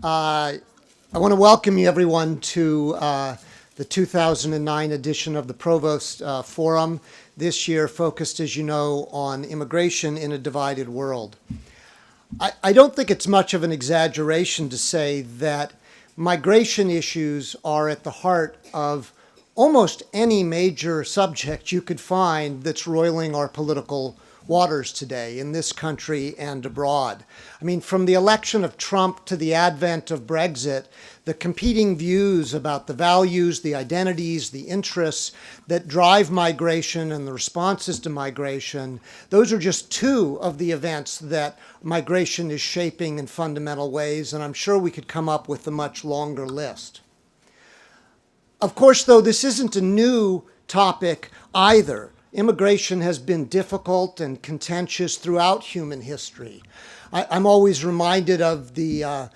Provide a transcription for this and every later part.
I want to welcome you, everyone, to the 2009 edition of the Provost Forum, this year focused, as you know, on immigration in a divided world. I don't think it's much of an exaggeration to say that migration issues are at the heart of almost any major subject you could find that's roiling our political waters today in this country and abroad. I mean, from the election of Trump to the advent of Brexit, the competing views about the values, the identities, the interests that drive migration and the responses to migration, those are just two of the events that migration is shaping in fundamental ways, and I'm sure we could come up with a much longer list. Of course, though, this isn't a new topic either. Immigration has been difficult and contentious throughout human history. I'm always reminded of the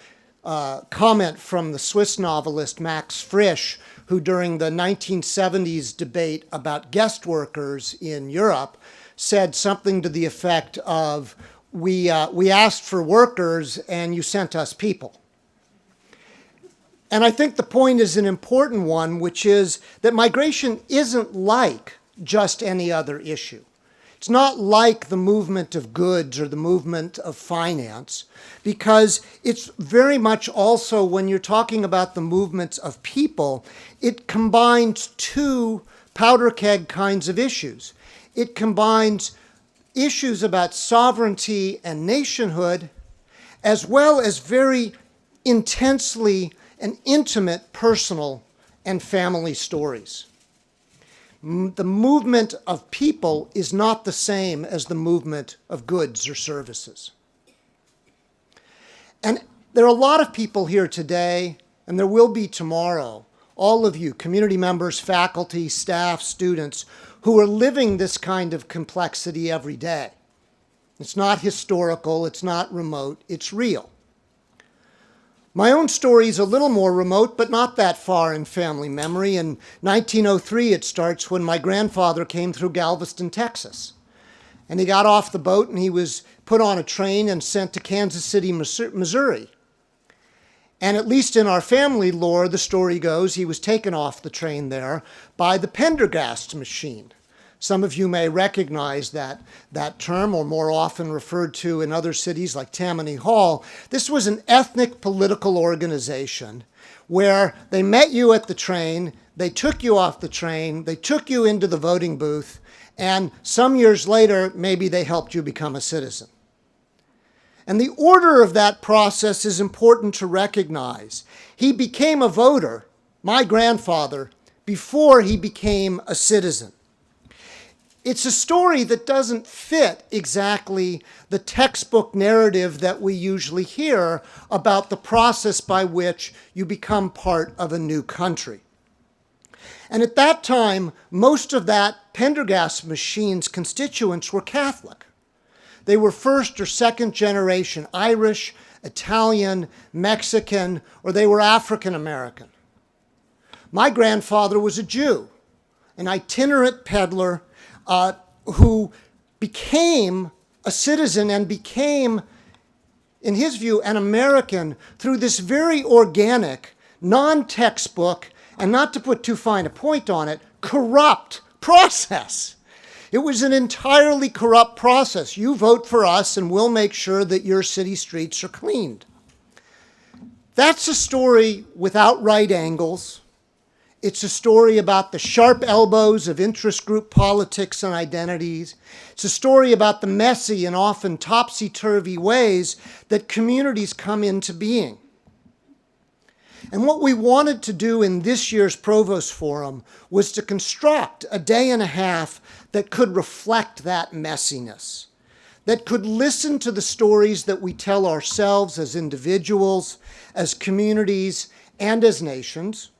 comment from the Swiss novelist Max Frisch, who during the 1970s debate about guest workers in Europe said something to the effect of, we asked for workers and you sent us people. And I think the point is an important one, which is that migration isn't like just any other issue. It's not like the movement of goods or the movement of finance, because it's very much also, when you're talking about the movements of people, it combines two powder keg kinds of issues. It combines issues about sovereignty and nationhood, as well as very intensely and intimate personal and family stories. The movement of people is not the same as the movement of goods or services. And there are a lot of people here today, and there will be tomorrow, all of you, community members, faculty, staff, students, who are living this kind of complexity every day. It's not historical, it's not remote, it's real. My own story is a little more remote, but not that far in family memory. In 1903, it starts when my grandfather came through Galveston, Texas. And he got off the boat and he was put on a train and sent to Kansas City, Missouri. And at least in our family lore, the story goes, he was taken off the train there by the Pendergast machine. Some of you may recognize that term, or more often referred to in other cities like Tammany Hall. This was an ethnic political organization where they met you at the train, they took you off the train, they took you into the voting booth, and some years later, maybe they helped you become a citizen. And the order of that process is important to recognize. He became a voter, my grandfather, before he became a citizen. It's a story that doesn't fit exactly the textbook narrative that we usually hear about the process by which you become part of a new country. And at that time, most of that Pendergast machine's constituents were Catholic. They were first or second generation Irish, Italian, Mexican, or they were African American. My grandfather was a Jew, an itinerant peddler, who became a citizen and became, in his view, an American through this very organic, non-textbook, and not to put too fine a point on it, corrupt process. It was an entirely corrupt process. You vote for us and we'll make sure that your city streets are cleaned. That's a story without right angles. It's a story about the sharp elbows of interest group politics and identities. It's a story about the messy and often topsy-turvy ways that communities come into being. And what we wanted to do in this year's Provost Forum was to construct a day and a half that could reflect that messiness, that could listen to the stories that we tell ourselves as individuals, as communities, and as nations,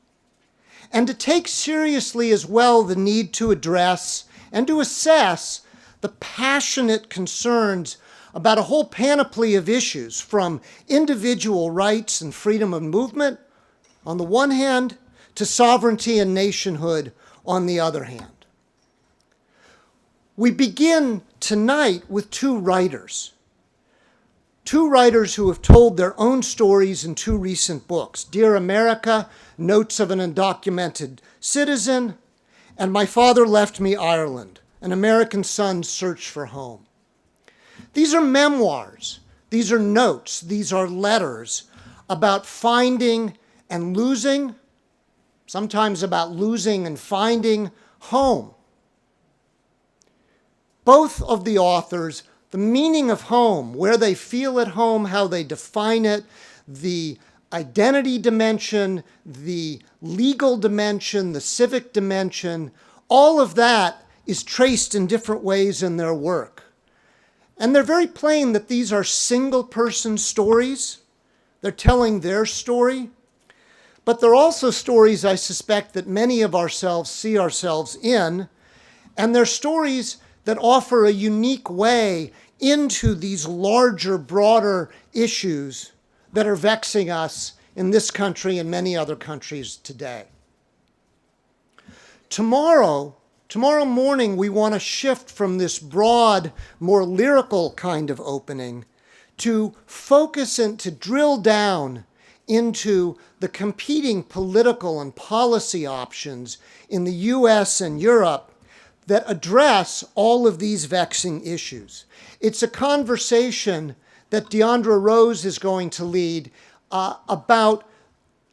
and to take seriously as well the need to address and to assess the passionate concerns about a whole panoply of issues, from individual rights and freedom of movement on the one hand to sovereignty and nationhood on the other hand. We begin tonight with two writers. Two writers who have told their own stories in two recent books, Dear America, Notes of an Undocumented Citizen, and My Father Left Me Ireland, An American Son's Search for Home. These are memoirs, these are notes, these are letters about finding and losing, sometimes about losing and finding home. Both of the authors, the meaning of home, where they feel at home, how they define it, the identity dimension, the legal dimension, the civic dimension, all of that is traced in different ways in their work. And they're very plain that these are single-person stories. They're telling their story. But they're also stories, I suspect, that many of ourselves see ourselves in. And they're stories that offer a unique way into these larger, broader issues that are vexing us in this country and many other countries today. Tomorrow morning, we want to shift from this broad, more lyrical kind of opening to focus and to drill down into the competing political and policy options in the US and Europe that address all of these vexing issues. It's a conversation that Deandra Rose is going to lead about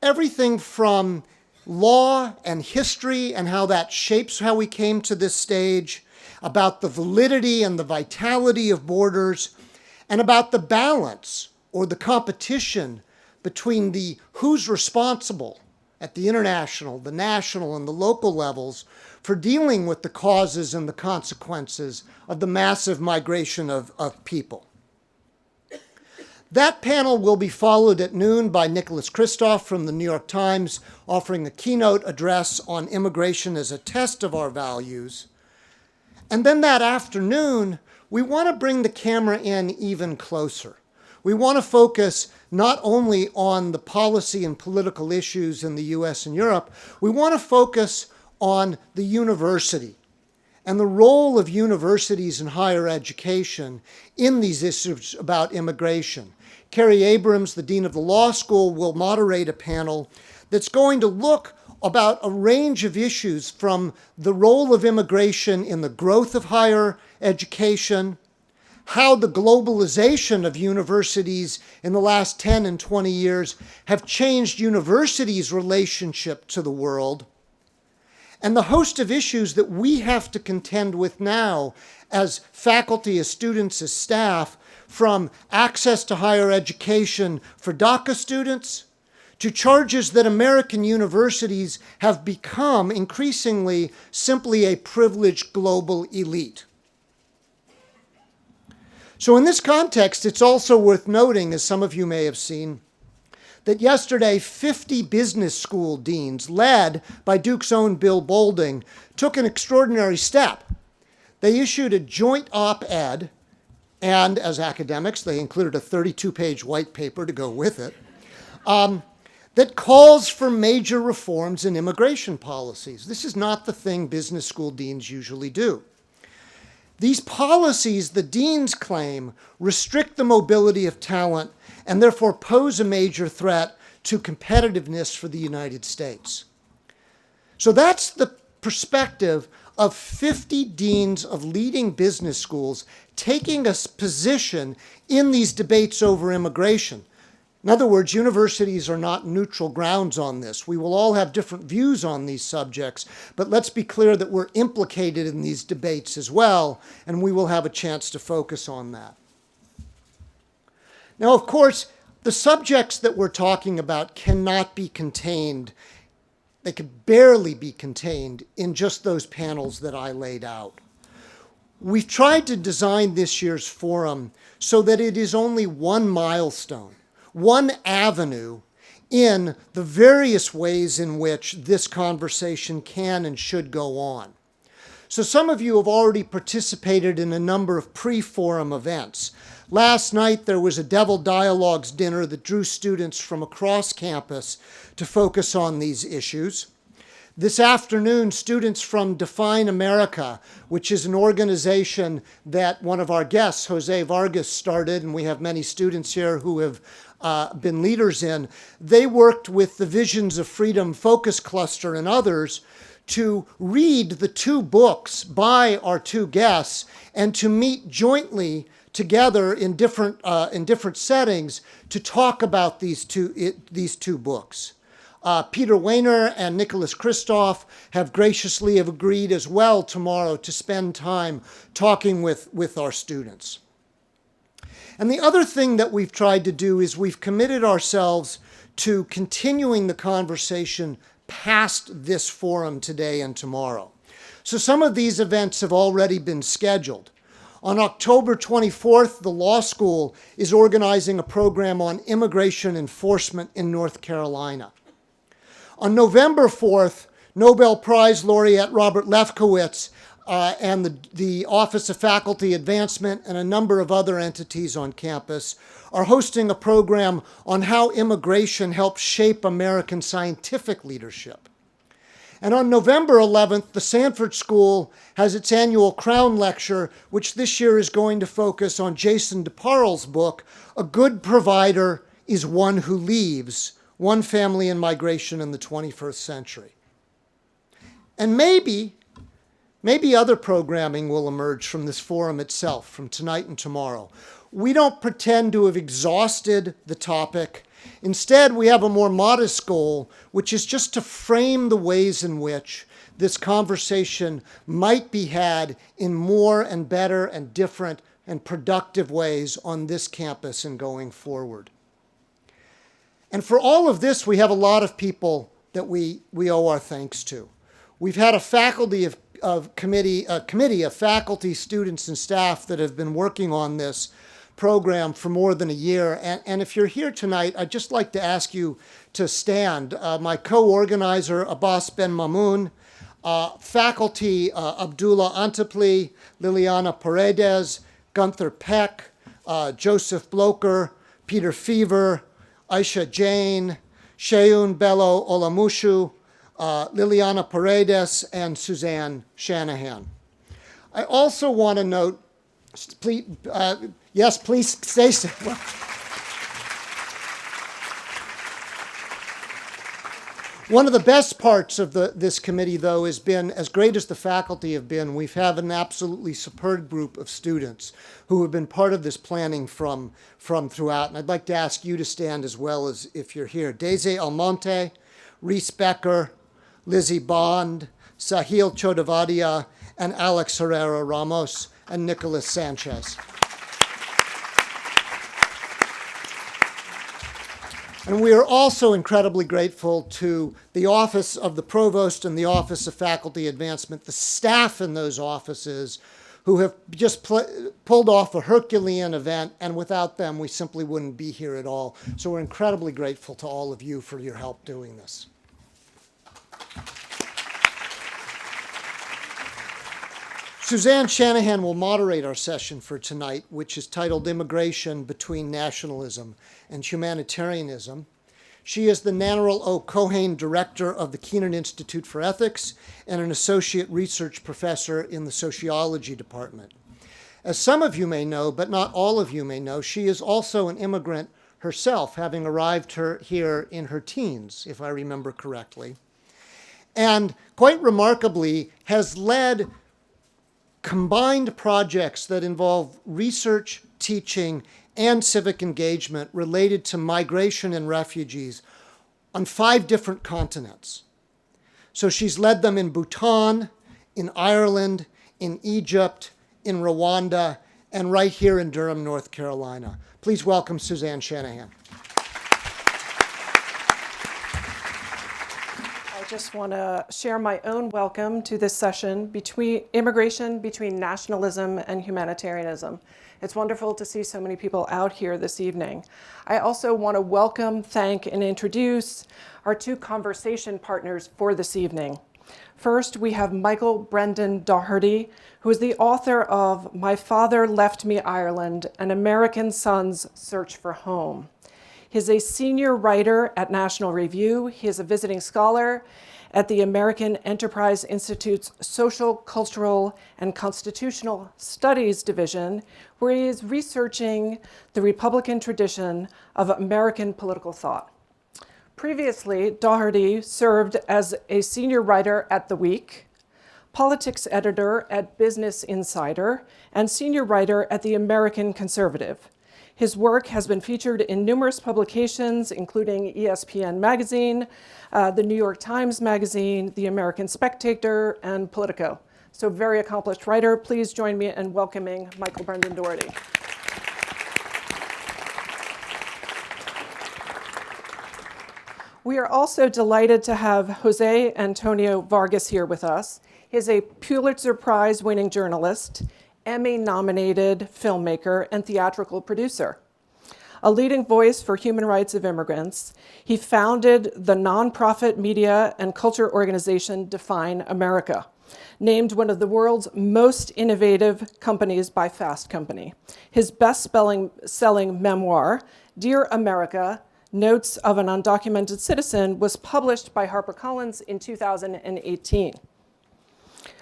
everything from law and history and how that shapes how we came to this stage, about the validity and the vitality of borders, and about the balance or the competition between the who's responsible at the international, the national, and the local levels for dealing with the causes and the consequences of the massive migration of people. That panel will be followed at noon by Nicholas Kristof from the New York Times, offering a keynote address on immigration as a test of our values. And then that afternoon, we want to bring the camera in even closer. We want to focus not only on the policy and political issues in the US and Europe, we want to focus on the university and the role of universities and higher education in these issues about immigration. Kerry Abrams, the Dean of the Law School, will moderate a panel that's going to look about a range of issues from the role of immigration in the growth of higher education, how the globalization of universities in the last 10 and 20 years have changed universities' relationship to the world, and the host of issues that we have to contend with now as faculty, as students, as staff, from access to higher education for DACA students to charges that American universities have become increasingly simply a privileged global elite. So in this context, it's also worth noting, as some of you may have seen, that yesterday 50 business school deans, led by Duke's own Bill Boulding, took an extraordinary step. They issued a joint op-ed, and as academics, they included a 32-page white paper to go with it, that calls for major reforms in immigration policies. This is not the thing business school deans usually do. These policies, the deans claim, restrict the mobility of talent and therefore pose a major threat to competitiveness for the United States. So that's the perspective of 50 deans of leading business schools taking a position in these debates over immigration. In other words, universities are not neutral grounds on this. We will all have different views on these subjects, but let's be clear that we're implicated in these debates as well, and we will have a chance to focus on that. Now, of course, the subjects that we're talking about cannot be contained. They could barely be contained in just those panels that I laid out. We've tried to design this year's forum so that it is only one milestone, one avenue in the various ways in which this conversation can and should go on. So some of you have already participated in a number of pre-forum events. Last night, there was a Devil Dialogues dinner that drew students from across campus to focus on these issues. This afternoon, students from Define America, which is an organization that one of our guests, Jose Vargas, started, and we have many students here who have been leaders in, they worked with the Visions of Freedom Focus Cluster and others to read the two books by our two guests and to meet jointly together in different settings to talk about these two books. Peter Weiner and Nicholas Kristof have graciously agreed as well tomorrow to spend time talking with our students. And the other thing that we've tried to do is we've committed ourselves to continuing the conversation past this forum today and tomorrow. So some of these events have already been scheduled. On October 24th, the law school is organizing a program on immigration enforcement in North Carolina. On November 4th, Nobel Prize laureate Robert Lefkowitz and the Office of Faculty Advancement and a number of other entities on campus are hosting a program on how immigration helps shape American scientific leadership. And on November 11th, the Sanford School has its annual Crown Lecture, which this year is going to focus on Jason DeParle's book, A Good Provider is One Who Leaves, One Family in Migration in the 21st Century. And maybe other programming will emerge from this forum itself, from tonight and tomorrow. We don't pretend to have exhausted the topic. Instead, we have a more modest goal, which is just to frame the ways in which this conversation might be had in more and better and different and productive ways on this campus and going forward. And for all of this, we have a lot of people that we owe our thanks to. We've had a committee of faculty, students, and staff that have been working on this program for more than a year. And if you're here tonight, I'd just like to ask you to stand. My co-organizer, Abbas Ben Mamoun, faculty, Abdullah Antepli, Liliana Paredes, Gunther Peck, Joseph Blocher, Peter Fever, Aisha Jain, Sheun Bello Olamushu, Liliana Paredes, and Suzanne Shanahan. I also want to note, please, yes, please stay safe. One of the best parts of this committee, though, has been, as great as the faculty have been, we've had an absolutely superb group of students who have been part of this planning from throughout. And I'd like to ask you to stand as well as if you're here. Daisy Almonte, Reese Becker, Lizzie Bond, Sahil Chodavadia, and Alex Herrera Ramos, and Nicholas Sanchez. And we are also incredibly grateful to the Office of the Provost and the Office of Faculty Advancement, the staff in those offices who have just pulled off a Herculean event, and without them, we simply wouldn't be here at all. So we're incredibly grateful to all of you for your help doing this. Suzanne Shanahan will moderate our session for tonight, which is titled Immigration Between Nationalism and Humanitarianism. She is the Nannerl O. Keohane Director of the Kenan Institute for Ethics and an Associate Research Professor in the Sociology Department. As some of you may know, but not all of you may know, she is also an immigrant herself, having arrived here in her teens, if I remember correctly, and quite remarkably has led combined projects that involve research, teaching, and civic engagement related to migration and refugees on 5 different continents. So she's led them in Bhutan, in Ireland, in Egypt, in Rwanda, and right here in Durham, North Carolina. Please welcome Suzanne Shanahan. I just want to share my own welcome to this session, Immigration Between Nationalism and Humanitarianism. It's wonderful to see so many people out here this evening. I also want to welcome, thank, and introduce our 2 conversation partners for this evening. First, we have Michael Brendan Dougherty, who is the author of My Father Left Me Ireland, An American Son's Search for Home. He's a senior writer at National Review. He is a visiting scholar at the American Enterprise Institute's Social, Cultural, and Constitutional Studies Division, where he is researching the Republican tradition of American political thought. Previously, Dougherty served as a senior writer at The Week, politics editor at Business Insider, and senior writer at the American Conservative. His work has been featured in numerous publications, including ESPN Magazine, the New York Times Magazine, the American Spectator, and Politico. So very accomplished writer. Please join me in welcoming Michael Brendan Dougherty. We are also delighted to have Jose Antonio Vargas here with us. He is a Pulitzer Prize-winning journalist, Emmy-nominated filmmaker, and theatrical producer. A leading voice for human rights of immigrants, he founded the nonprofit media and culture organization Define America, named one of the world's most innovative companies by Fast Company. His best-selling memoir, Dear America, Notes of an Undocumented Citizen, was published by HarperCollins in 2018.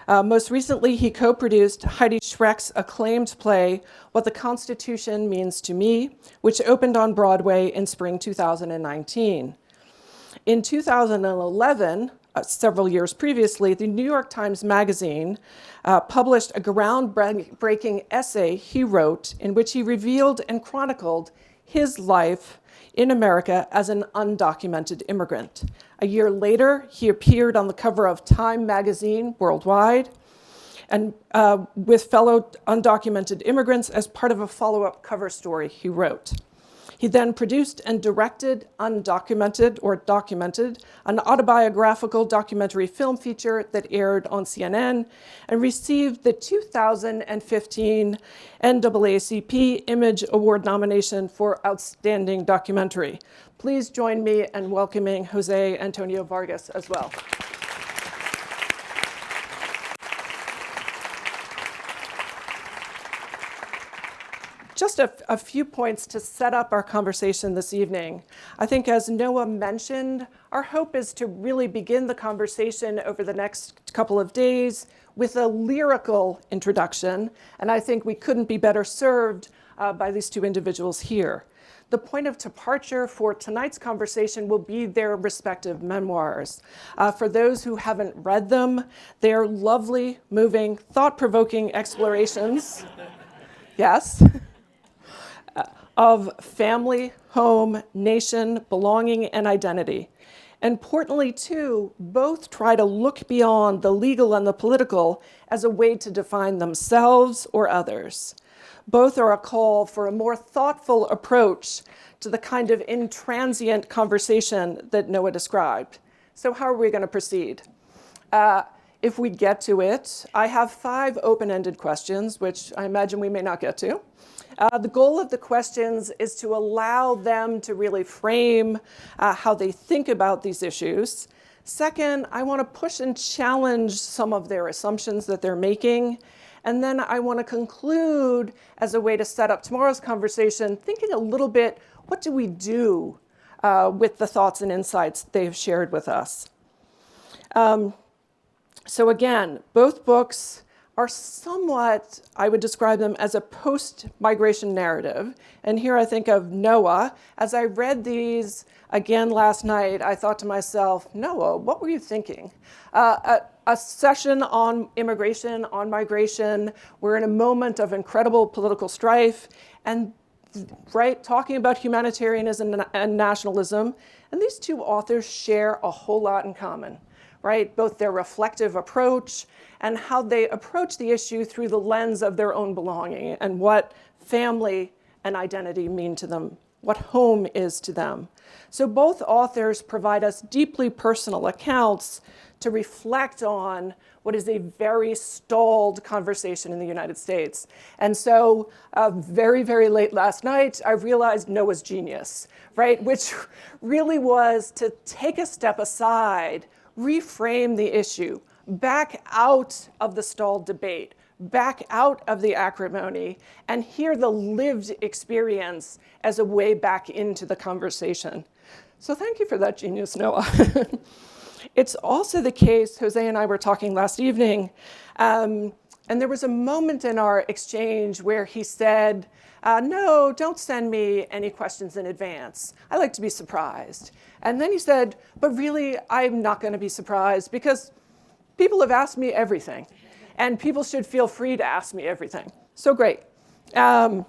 Most recently, he co-produced Heidi Schreck's acclaimed play, What the Constitution Means to Me, which opened on Broadway in spring 2019. In 2011, several years previously, the New York Times Magazine published a groundbreaking essay he wrote in which he revealed and chronicled his life in America as an undocumented immigrant. A year later, he appeared on the cover of Time magazine worldwide and with fellow undocumented immigrants as part of a follow-up cover story he wrote. He then produced and directed Undocumented, or Documented, an autobiographical documentary film feature that aired on CNN and received the 2015 NAACP Image Award nomination for Outstanding Documentary. Please join me in welcoming Jose Antonio Vargas as well. Just a few points to set up our conversation this evening. I think, as Noah mentioned, our hope is to really begin the conversation over the next couple of days with a lyrical introduction, and I think we couldn't be better served by these two individuals here. The point of departure for tonight's conversation will be their respective memoirs. For those who haven't read them, they're lovely, moving, thought-provoking explorations. Yes? Of family, home, nation, belonging, and identity. Importantly, too, both try to look beyond the legal and the political as a way to define themselves or others. Both are a call for a more thoughtful approach to the kind of intransient conversation that Noah described. So how are we going to proceed? If we get to it, I have 5 open-ended questions, which I imagine we may not get to. The goal of the questions is to allow them to really frame how they think about these issues. Second, I want to push and challenge some of their assumptions that they're making. And then I want to conclude as a way to set up tomorrow's conversation, thinking a little bit, what do we do with the thoughts and insights they've shared with us? So again, both books are somewhat, I would describe them as a post-migration narrative. And here I think of Noah. As I read these again last night, I thought to myself, Noah, what were you thinking? A session on immigration, on migration. We're in a moment of incredible political strife and talking about humanitarianism and nationalism. And these two authors share a whole lot in common. Right? Both their reflective approach and how they approach the issue through the lens of their own belonging and what family and identity mean to them, what home is to them. So both authors provide us deeply personal accounts to reflect on what is a very stalled conversation in the United States. And so very, very late last night, I realized Noah's genius, right? Which really was to take a step aside, reframe the issue, back out of the stalled debate, back out of the acrimony, and hear the lived experience as a way back into the conversation. So thank you for that genius, Noah. It's also the case, Jose and I were talking last evening, and there was a moment in our exchange where he said, no, don't send me any questions in advance. I like to be surprised. And then he said, but really, I'm not going to be surprised because people have asked me everything, and people should feel free to ask me everything. So great. And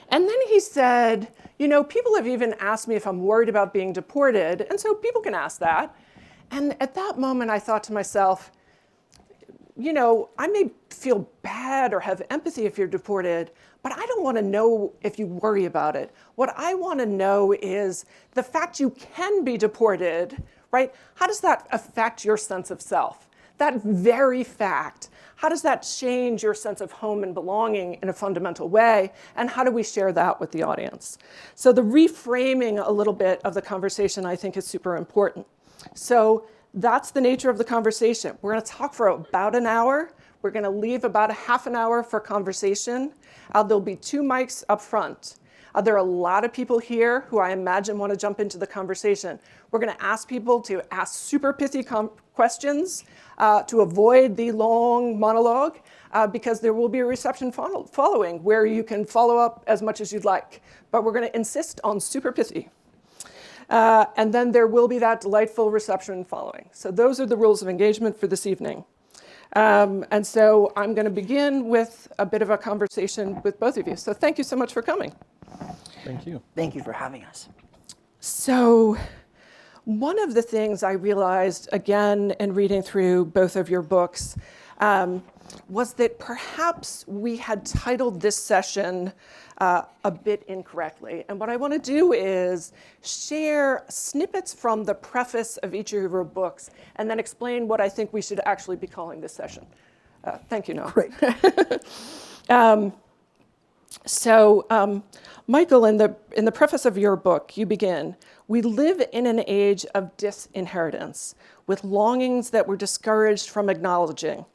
then he said, people have even asked me if I'm worried about being deported, and so people can ask that. And at that moment, I thought to myself, I may feel bad or have empathy if you're deported, but I don't want to know if you worry about it. What I want to know is the fact you can be deported, right? How does that affect your sense of self? That very fact, how does that change your sense of home and belonging in a fundamental way? And how do we share that with the audience? So the reframing a little bit of the conversation, I think, is super important. So that's the nature of the conversation. We're going to talk for about an hour. We're going to leave about a half an hour for conversation. There'll be 2 mics up front. There are a lot of people here who I imagine want to jump into the conversation. We're going to ask people to ask super pithy questions to avoid the long monologue because there will be a reception following where you can follow up as much as you'd like. But we're going to insist on super pithy. And then there will be that delightful reception following. So those are the rules of engagement for this evening. And so I'm going to begin with a bit of a conversation with both of you. So thank you so much for coming. Thank you. Thank you for having us. So one of the things I realized, again, in reading through both of your books, was that perhaps we had titled this session a bit incorrectly. And what I want to do is share snippets from the preface of each of your books and then explain what I think we should actually be calling this session. Thank you, Noah. Great. Michael, in the preface of your book, you begin, "We live in an age of disinheritance, with longings that we're discouraged from acknowledging.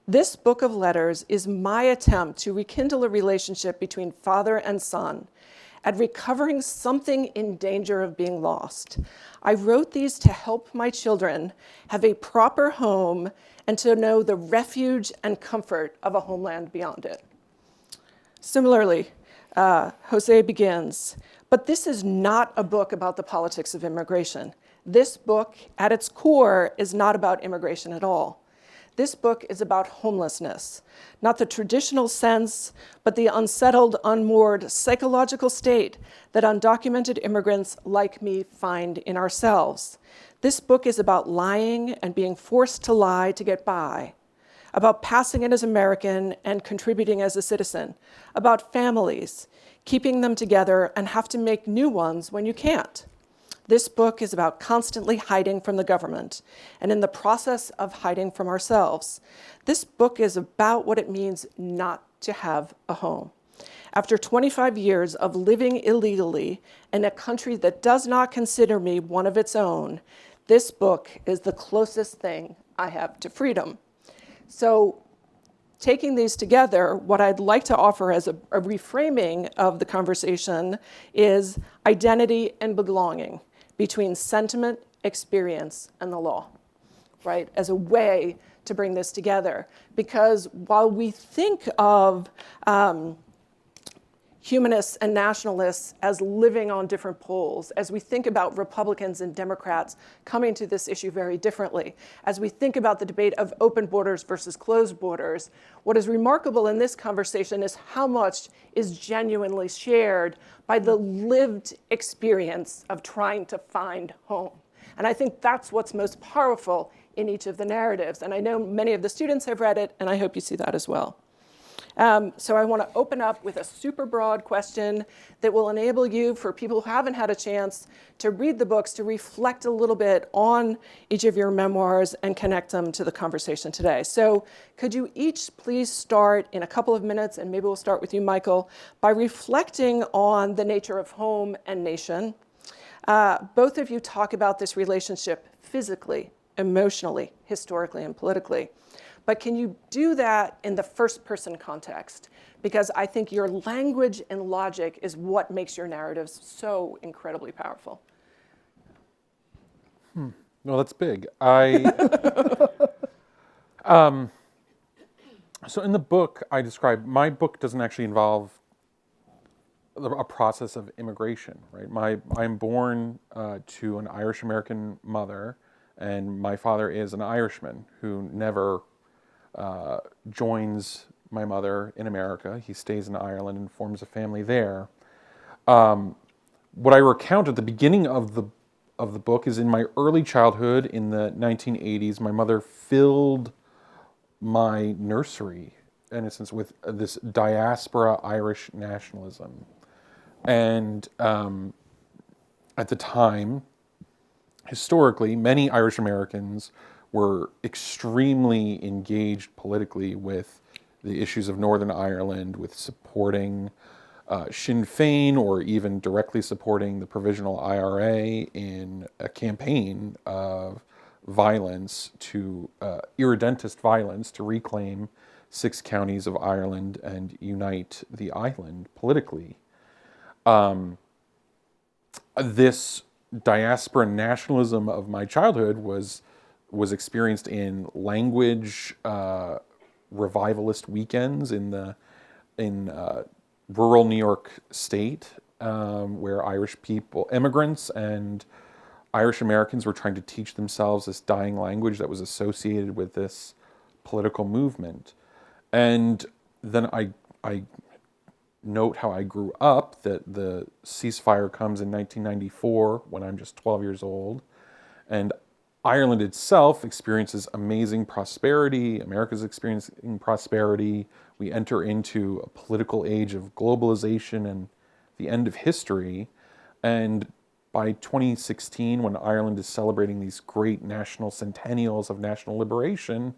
This book of letters is my attempt to rekindle a relationship between father and son, at recovering something in danger of being lost. I wrote these to help my children have a proper home and to know the refuge and comfort of a homeland beyond it." Similarly, Jose begins, "But this is not a book about the politics of immigration. This book, at its core, is not about immigration at all. This book is about homelessness, not the traditional sense, but the unsettled, unmoored psychological state that undocumented immigrants like me find in ourselves. This book is about lying and being forced to lie to get by, about passing in as American and contributing as a citizen, about families, keeping them together and have to make new ones when you can't. This book is about constantly hiding from the government and in the process of hiding from ourselves. This book is about what it means not to have a home. After 25 years of living illegally in a country that does not consider me one of its own, this book is the closest thing I have to freedom." So taking these together, what I'd like to offer as a reframing of the conversation is identity and belonging between sentiment, experience, and the law, right? As a way to bring this together. Because while we think of humanists and nationalists as living on different poles, as we think about Republicans and Democrats coming to this issue very differently, as we think about the debate of open borders versus closed borders, what is remarkable in this conversation is how much is genuinely shared by the lived experience of trying to find home. And I think that's what's most powerful in each of the narratives. And I know many of the students have read it, and I hope you see that as well. So I want to open up with a super broad question that will enable you, for people who haven't had a chance to read the books, to reflect a little bit on each of your memoirs and connect them to the conversation today. So could you each please start in a couple of minutes, and maybe we'll start with you, Michael, by reflecting on the nature of home and nation. Both of you talk about this relationship physically, emotionally, historically, and politically. But can you do that in the first person context? Because I think your language and logic is what makes your narratives so incredibly powerful. No, that's big. So in the book, I describe, my book doesn't actually involve a process of immigration, right? I'm born to an Irish American mother, and my father is an Irishman who never joins my mother in America. He stays in Ireland and forms a family there. What I recount at the beginning of the book is in my early childhood in the 1980s. My mother filled my nursery, in a sense, with this diaspora Irish nationalism. And at the time, historically, many Irish Americans were extremely engaged politically with the issues of Northern Ireland, with supporting Sinn Féin, or even directly supporting the Provisional IRA in a campaign of violence to irredentist violence to reclaim 6 counties of Ireland and unite the island politically. This diaspora nationalism of my childhood was experienced in language revivalist weekends in rural New York State, where Irish people, immigrants and Irish Americans, were trying to teach themselves this dying language that was associated with this political movement. And then I note how I grew up, that the ceasefire comes in 1994 when I'm just 12 years old, and Ireland itself experiences amazing prosperity. America's experiencing prosperity. We enter into a political age of globalization and the end of history. And by 2016, when Ireland is celebrating these great national centennials of national liberation,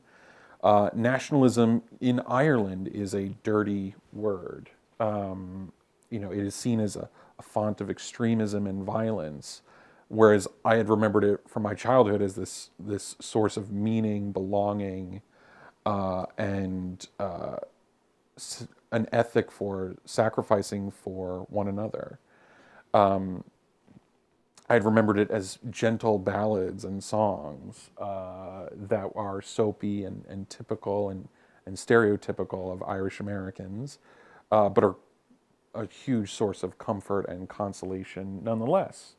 nationalism in Ireland is a dirty word. It is seen as a font of extremism and violence, whereas I had remembered it from my childhood as this source of meaning, belonging, and an ethic for sacrificing for one another. I had remembered it as gentle ballads and songs that are soapy and typical and stereotypical of Irish Americans, but are a huge source of comfort and consolation nonetheless.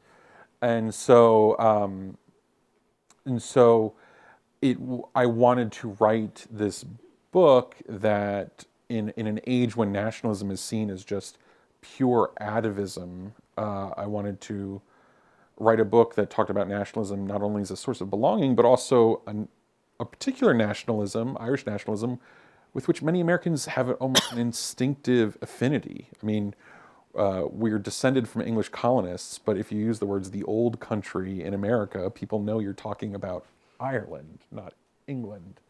And so, I wanted to write this book that, in an age when nationalism is seen as just pure atavism, I wanted to write a book that talked about nationalism not only as a source of belonging, but also a particular nationalism, Irish nationalism, with which many Americans have almost an instinctive affinity. I mean, we're descended from English colonists, but if you use the words "the old country" in America, people know you're talking about Ireland, not England.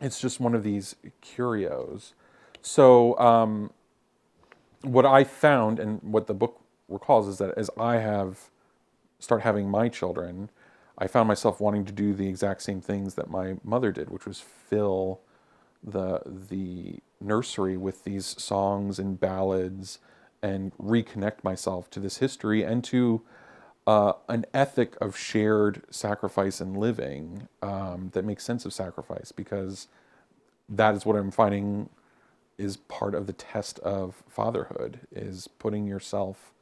It's just one of these curios. So what I found, and what the book recalls, is that as I start having my children, I found myself wanting to do the exact same things that my mother did, which was fill the nursery with these songs and ballads and reconnect myself to this history and to an ethic of shared sacrifice and living that makes sense of sacrifice, because that is what I'm finding is part of the test of fatherhood, is putting yourself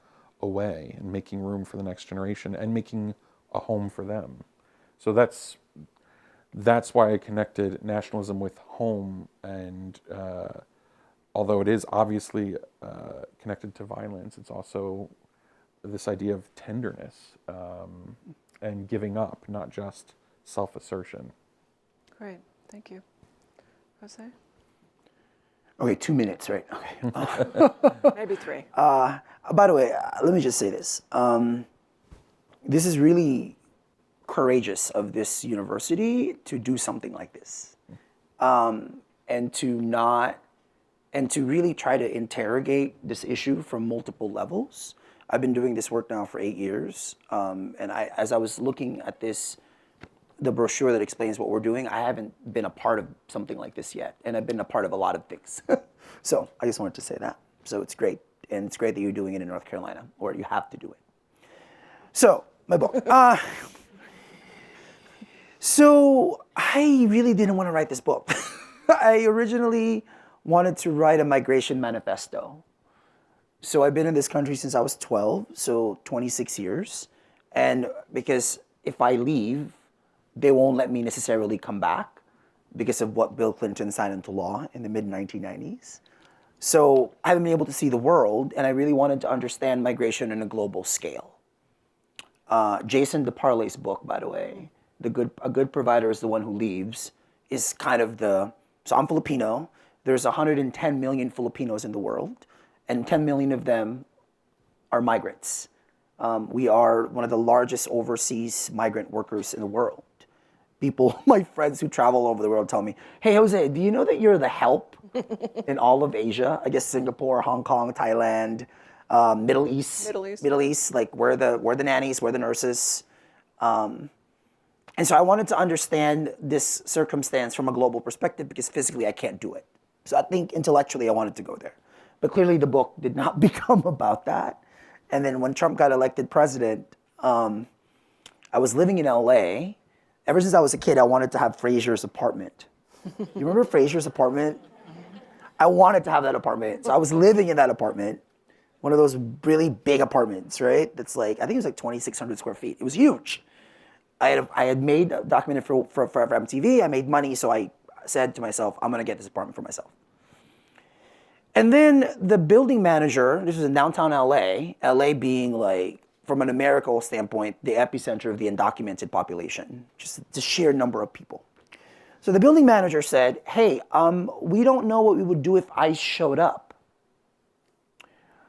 away and making room for the next generation and making a home for them. So that's why I connected nationalism with home, and although it is obviously connected to violence, it's also this idea of tenderness and giving up, not just self-assertion. Great, thank you. Jose? Okay, 2 minutes, right? Okay. Maybe 3. By the way, let me just say this. This is really courageous of this university to do something like this, and to really try to interrogate this issue from multiple levels. I've been doing this work now for 8 years, and as I was looking at the brochure that explains what we're doing, I haven't been a part of something like this yet, and I've been a part of a lot of things. So I just wanted to say that. So it's great, and it's great that you're doing it in North Carolina, or you have to do it. So My book. So I really didn't want to write this book. I originally wanted to write a migration manifesto. So I've been in this country since I was 12, so 26 years. And because if I leave, they won't let me necessarily come back because of what Bill Clinton signed into law in the mid-1990s. So I haven't been able to see the world, and I really wanted to understand migration on a global scale. Jason DeParlay's book, by the way, A Good Provider is the One Who Leaves, is kind of so I'm Filipino. There's 110 million Filipinos in the world, and 10 million of them are migrants. We are one of the largest overseas migrant workers in the world. People, my friends who travel over the world tell me, hey, Jose, do you know that you're the help in all of Asia? I guess Singapore, Hong Kong, Thailand, Middle East, like we're the nannies, we're the nurses. And so I wanted to understand this circumstance from a global perspective because physically I can't do it. So I think intellectually I wanted to go there. But clearly the book did not become about that. And then when Trump got elected president, I was living in LA. Ever since I was a kid, I wanted to have Frasier's apartment. You remember Frasier's apartment? I wanted to have that apartment. So I was living in that apartment, one of those really big apartments, right? That's like, I think it was like 2,600 square feet. It was huge. I had made a documentary for MTV. I made money, so I said to myself, I'm gonna get this apartment for myself. And then the building manager, this was in downtown LA, LA being like, from an numerical standpoint, the epicenter of the undocumented population, just the sheer number of people. So the building manager said, hey, we don't know what we would do if ICE showed up.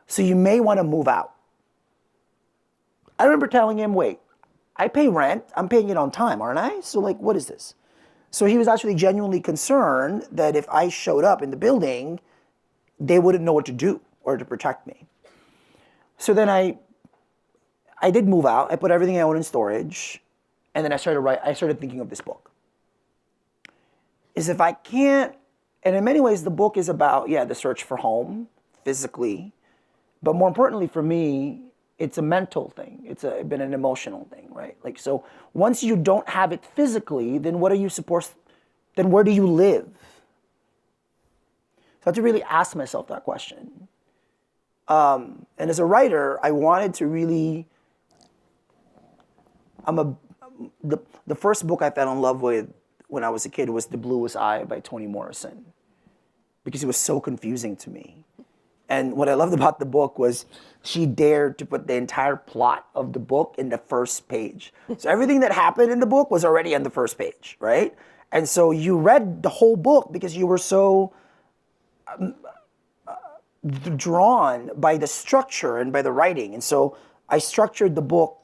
So you may want to move out. I remember telling him, wait, I pay rent, I'm paying it on time, aren't I? So like, what is this? So he was actually genuinely concerned that if ICE showed up in the building, they wouldn't know what to do or to protect me. So then I did move out. I put everything I owned in storage, and then I started thinking of this book. Is if I can't, and in many ways the book is about, the search for home, physically, but more importantly for me, it's a mental thing. It's been an emotional thing, right? Like, so once you don't have it physically, then where do you live? So I had to really ask myself that question. And as a writer, I wanted to really, the first book I fell in love with when I was a kid was The Bluest Eye by Toni Morrison, because it was so confusing to me. And what I loved about the book was she dared to put the entire plot of the book in the first page. So everything that happened in the book was already on the first page, right? And so you read the whole book because you were so drawn by the structure and by the writing. And so I structured the book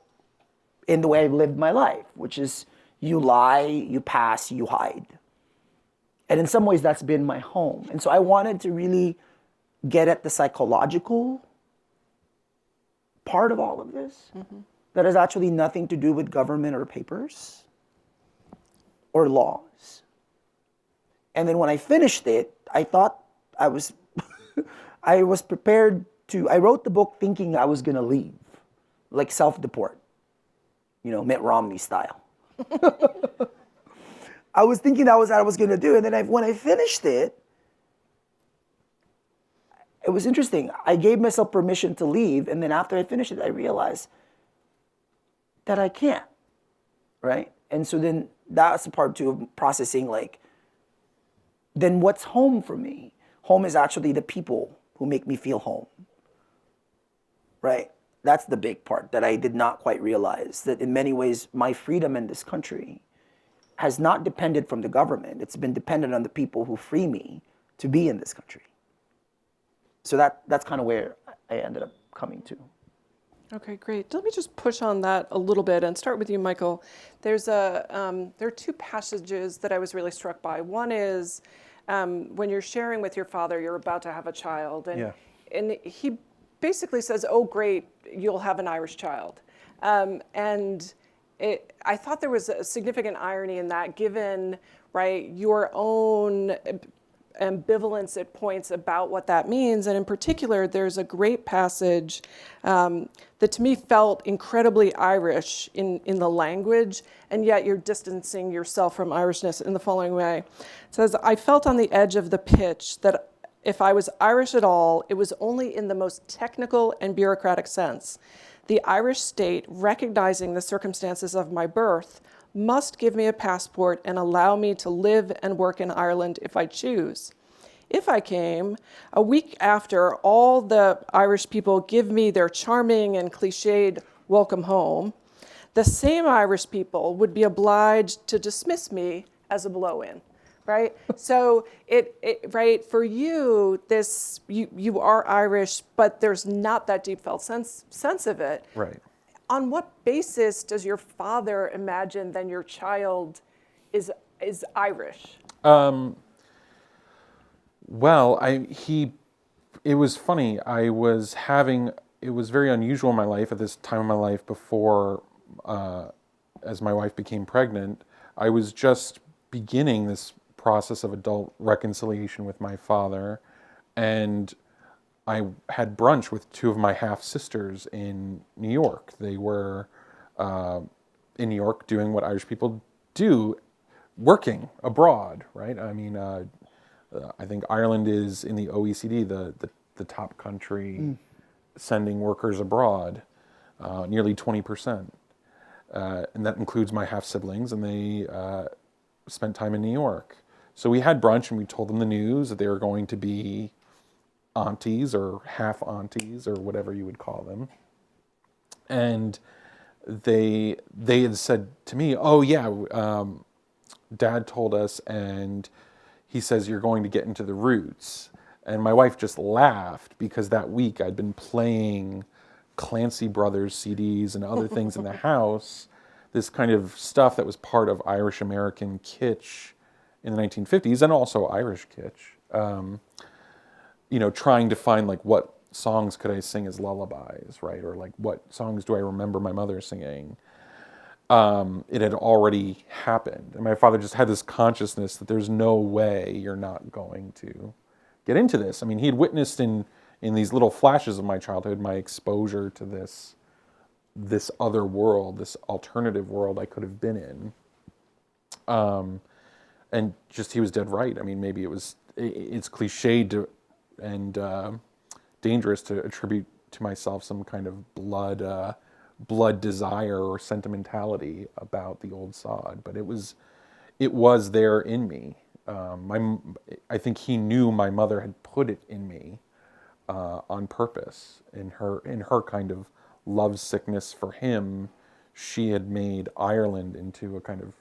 in the way I've lived my life, which is you lie, you pass, you hide. And in some ways that's been my home. And so I wanted to really get at the psychological part of all of this that has actually nothing to do with government or papers or laws. And then when I finished it, I thought I was prepared to, I wrote the book thinking I was gonna leave, like self-deport, Mitt Romney style. I was thinking that was what I was gonna do. And then when I finished it, it was interesting. I gave myself permission to leave, and then after I finished it, I realized that I can't, right? And so then that's the part too of processing, like, then what's home for me? Home is actually the people who make me feel home, right? That's the big part that I did not quite realize, that in many ways, my freedom in this country has not depended from the government. It's been dependent on the people who free me to be in this country. So that's kind of where I ended up coming to. Okay, great. Let me just push on that a little bit and start with you, Michael. There are two passages that I was really struck by. One is when you're sharing with your father, you're about to have a child, and he basically says, "Oh, great, you'll have an Irish child," and I thought there was a significant irony in that, given your own ambivalence at points about what that means. And in particular, there's a great passage that to me felt incredibly Irish in the language, and yet you're distancing yourself from Irishness in the following way. It says, I felt on the edge of the pitch that if I was Irish at all, it was only in the most technical and bureaucratic sense. The Irish state, recognizing the circumstances of my birth, must give me a passport and allow me to live and work in Ireland if I choose. If I came, a week after all the Irish people give me their charming and cliched welcome home, the same Irish people would be obliged to dismiss me as a blow-in, right? So right, for you, you are Irish, but there's not that deep felt sense of it. Right. On what basis does your father imagine then your child is Irish? Well, it was funny. It was very unusual in my life at this time of my life before, as my wife became pregnant, I was just beginning this process of adult reconciliation with my father, and I had brunch with two of my half-sisters in New York. They were in New York doing what Irish people do, working abroad, right? I mean, I think Ireland is in the OECD, the top country sending workers abroad, nearly 20%. And that includes my half-siblings, and they spent time in New York. So we had brunch, and we told them the news that they were going to be aunties or half aunties or whatever you would call them. And they had said to me, oh yeah, Dad told us, and he says you're going to get into the Roots. And my wife just laughed because that week I'd been playing Clancy Brothers CDs and other things in the house, this kind of stuff that was part of Irish American kitsch in the 1950s, and also Irish kitsch. Trying to find like what songs could I sing as lullabies, right? Or like what songs do I remember my mother singing? It had already happened. And my father just had this consciousness that there's no way you're not going to get into this. I mean, he had witnessed in these little flashes of my childhood, my exposure to this other world, this alternative world I could have been in. And just, he was dead right. I mean, maybe it's cliched and dangerous to attribute to myself some kind of blood desire or sentimentality about the old sod, but it was there in me. I think he knew my mother had put it in me on purpose. In her kind of love sickness for him, she had made Ireland into a kind of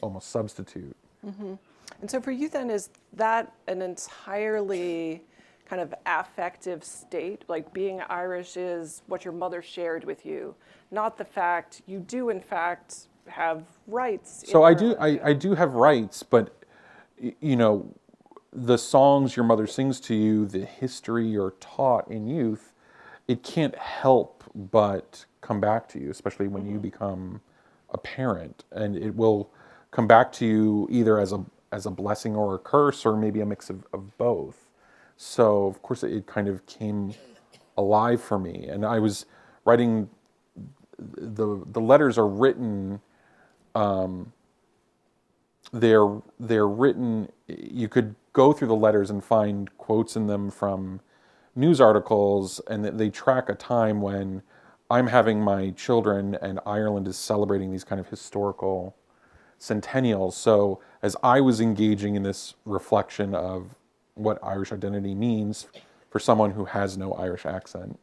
almost substitute. Mm-hmm. And so for you then, is that an entirely kind of affective state? Like being Irish is what your mother shared with you, not the fact you do in fact have rights. So I do have rights, but the songs your mother sings to you, the history you're taught in youth, it can't help but come back to you, especially when you become a parent, and it will come back to you either as a blessing or a curse, or maybe a mix of both. So of course it kind of came alive for me, and I was writing. The letters are written. They're written. You could go through the letters and find quotes in them from news articles, and they track a time when I'm having my children and Ireland is celebrating these kind of historical centennials. So as I was engaging in this reflection of what Irish identity means for someone who has no Irish accent,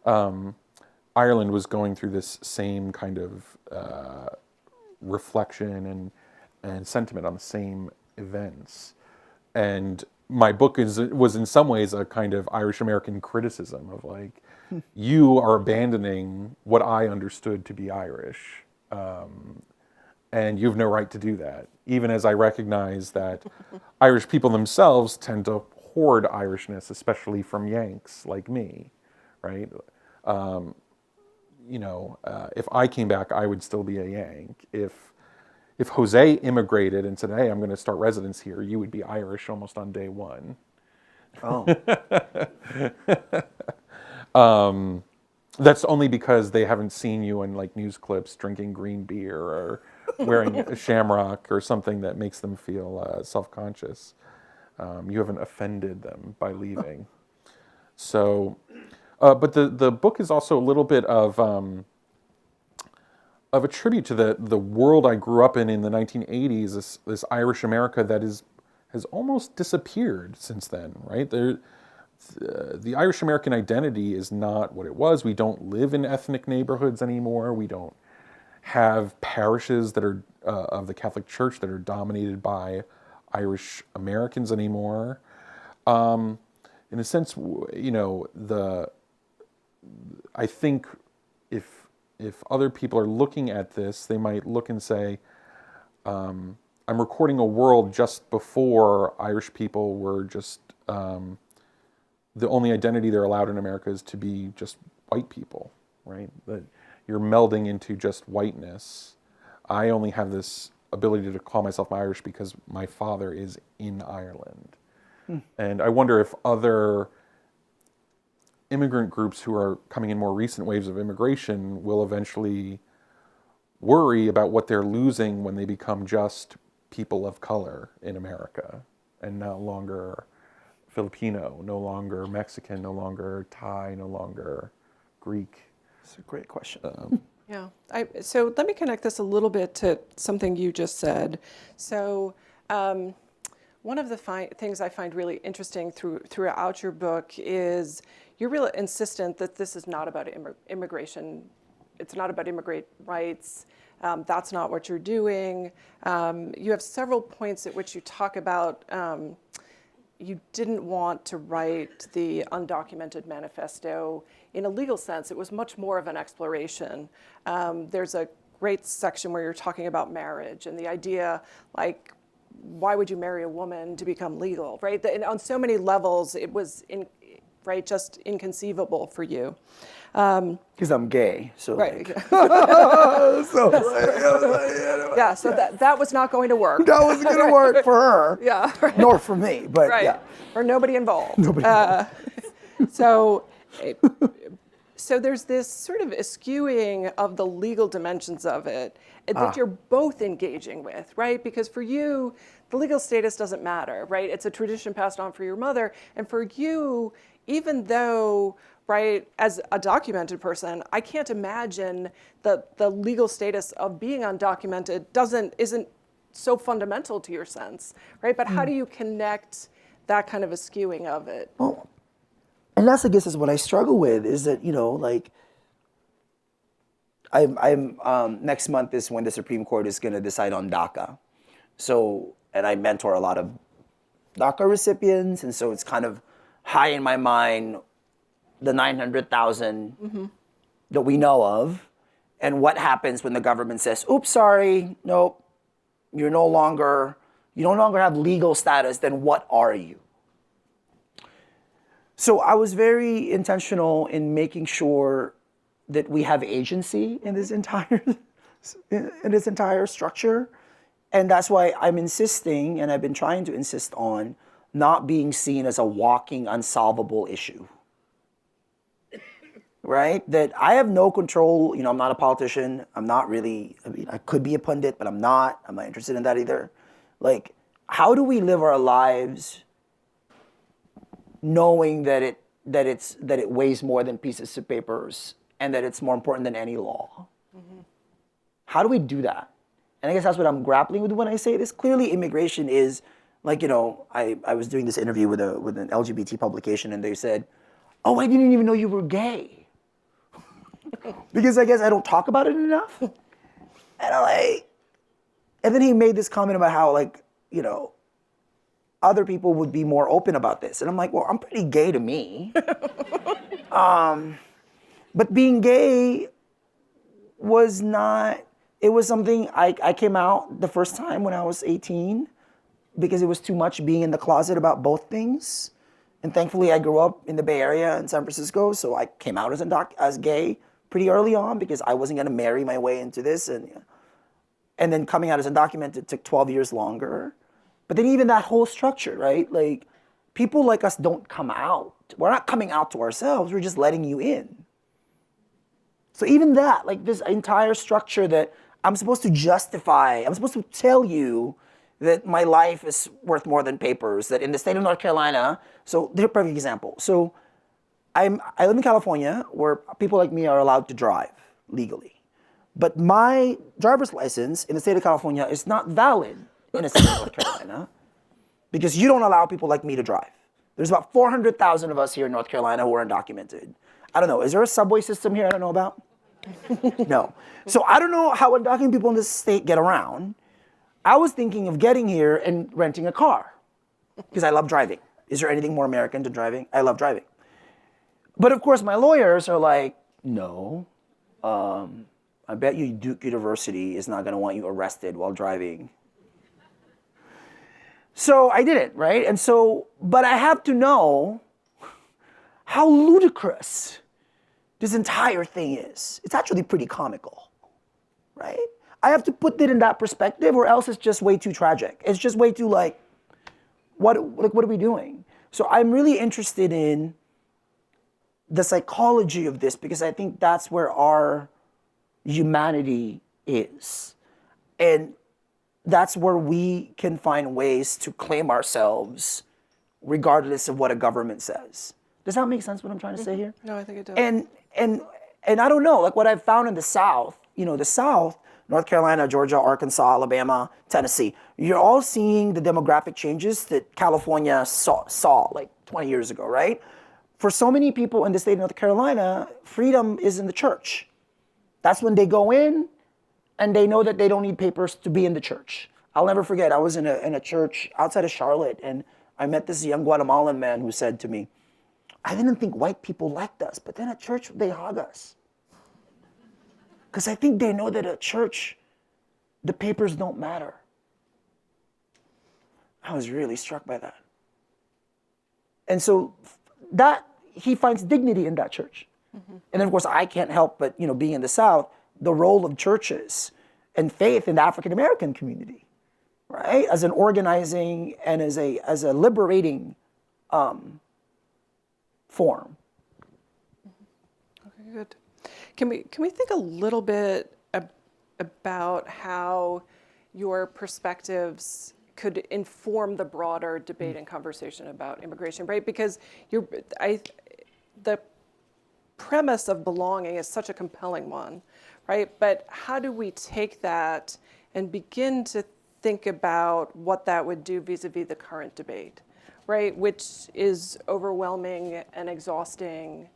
Ireland was going through this same kind of reflection and sentiment on the same events. And my book was in some ways a kind of Irish American criticism of like, you are abandoning what I understood to be Irish. And you have no right to do that. Even as I recognize that Irish people themselves tend to hoard Irishness, especially from Yanks like me, right? If I came back, I would still be a Yank. If if Jose immigrated and said, "Hey, I'm going to start residence here," you would be Irish almost on day one. Oh. That's only because they haven't seen you in like news clips drinking green beer or wearing a shamrock or something that makes them feel self-conscious. You haven't offended them by leaving. So, but the book is also a little bit of a tribute to the world I grew up in the 1980s. This Irish America that has almost disappeared since then, right? The Irish American identity is not what it was. We don't live in ethnic neighborhoods anymore. We don't have parishes that are of the Catholic Church that are dominated by Irish Americans anymore. In a sense, I think if other people are looking at this, they might look and say, I'm recording a world just before Irish people were just the only identity they're allowed in America is to be just white people, right? That you're melding into just whiteness. I only have this ability to call myself Irish because my father is in Ireland. And I wonder if other immigrant groups who are coming in more recent waves of immigration will eventually worry about what they're losing when they become just people of color in America and no longer Filipino, no longer Mexican, no longer Thai, no longer Greek. That's a great question. Yeah. So let me connect this a little bit to something you just said. So one of the things I find really interesting throughout your book is you're really insistent that this is not about immigration. It's not about immigrant rights. That's not what you're doing. You have several points at which you talk about you didn't want to write the Undocumented Manifesto in a legal sense. It was much more of an exploration. There's a great section where you're talking about marriage and the idea, like, why would you marry a woman to become legal, right? And on so many levels, it was just inconceivable for you. Because I'm gay, so Right. Yeah, so that was not going to work. that wasn't going to work for her. Yeah. Right. Nor for me, but Right. yeah. Or nobody involved. Nobody So there's this sort of eschewing of the legal dimensions of it that you're both engaging with, right? Because for you, the legal status doesn't matter, right? It's a tradition passed on for your mother. And for you, even though, right, as a documented person, I can't imagine that the legal status of being undocumented isn't so fundamental to your sense, right? But how do you connect that kind of eschewing of it? Well, and that's, I guess, is what I struggle with, is that, like, I'm next month is when the Supreme Court is going to decide on DACA. So, and I mentor a lot of DACA recipients, and so it's kind of high in my mind, the 900,000 that we know of, and what happens when the government says, oops, sorry, nope, you no longer have legal status, then what are you? So I was very intentional in making sure that we have agency in this entire structure. And that's why I'm insisting, and I've been trying to insist on, not being seen as a walking, unsolvable issue. Right? That I have no control. I'm not a politician. I'm not really, I could be a pundit, but I'm not. I'm not interested in that either. Like, how do we live our lives knowing that it weighs more than pieces of papers and that it's more important than any law? How do we do that? And I guess that's what I'm grappling with when I say this. Clearly, immigration is, like, I was doing this interview with an LGBT publication, and they said, oh, I didn't even know you were gay. Because I guess I don't talk about it enough. And then he made this comment about how, like, other people would be more open about this. And I'm like, well, I'm pretty gay to me. But being gay was not, it was something I came out the first time when I was 18 because it was too much being in the closet about both things. And thankfully I grew up in the Bay Area in San Francisco, so I came out as gay pretty early on because I wasn't gonna marry my way into this. And and then coming out as undocumented took 12 years longer. But then even that whole structure, right? Like, people like us don't come out. We're not coming out to ourselves. We're just letting you in. So even that, like this entire structure that I'm supposed to justify, I'm supposed to tell you that my life is worth more than papers, that in the state of North Carolina, so here's a perfect example. So I live in California where people like me are allowed to drive legally. But my driver's license in the state of California is not valid in the state of North Carolina because you don't allow people like me to drive. There's about 400,000 of us here in North Carolina who are undocumented. I don't know, is there a subway system here I don't know about? No. So I don't know how undocumented people in this state get around. I was thinking of getting here and renting a car because I love driving. Is there anything more American than driving? I love driving. But of course, my lawyers are like, no, I bet you Duke University is not going to want you arrested while driving. So I did it, right? And so, but I have to know how ludicrous this entire thing is. It's actually pretty comical, right? I have to put it in that perspective or else it's just way too tragic. It's just way too like, what are we doing? So I'm really interested in the psychology of this because I think that's where our humanity is. And that's where we can find ways to claim ourselves regardless of what a government says. Does that make sense what I'm trying to say here? No, I think it does. And I don't know, like what I've found in the South, the South, North Carolina, Georgia, Arkansas, Alabama, Tennessee, you're all seeing the demographic changes that California saw like 20 years ago, right? For so many people in the state of North Carolina, freedom is in the church. That's when they go in and they know that they don't need papers to be in the church. I'll never forget, I was in a church outside of Charlotte and I met this young Guatemalan man who said to me, I didn't think white people liked us, but then at church they hug us. Because I think they know that at church, the papers don't matter. I was really struck by that. And so that, he finds dignity in that church. Mm-hmm. And then of course I can't help but, being in the South, the role of churches and faith in the African American community, right? As an organizing and as a liberating form. Okay, good. Can we think a little bit about how your perspectives could inform the broader debate and conversation about immigration, right? Because the premise of belonging is such a compelling one, right? But how do we take that and begin to think about what that would do vis-a-vis the current debate, right? Which is overwhelming and exhausting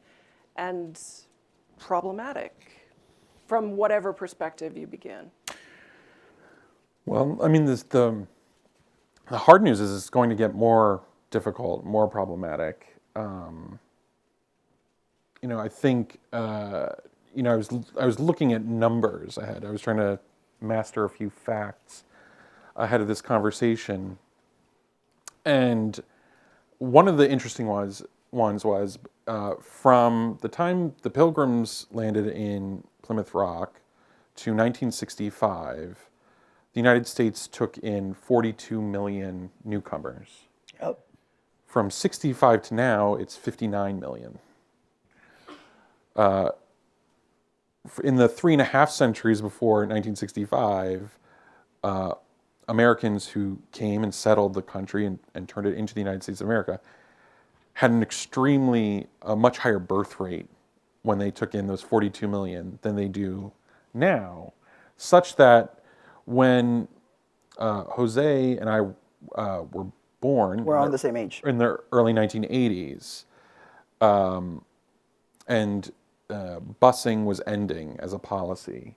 and problematic from whatever perspective you begin. Well, I mean, the hard news is it's going to get more difficult, more problematic. I think, I was looking at numbers ahead. I was trying to master a few facts ahead of this conversation. And one of the interesting ones was from the time the Pilgrims landed in Plymouth Rock to 1965, the United States took in 42 million newcomers. Yep. From 65 to now, it's 59 million. In the 3.5 centuries before 1965, Americans who came and settled the country and turned it into the United States of America had a much higher birth rate when they took in those 42 million than they do now, such that when Jose and I were born, we're on the same age, in the early 1980s, and busing was ending as a policy,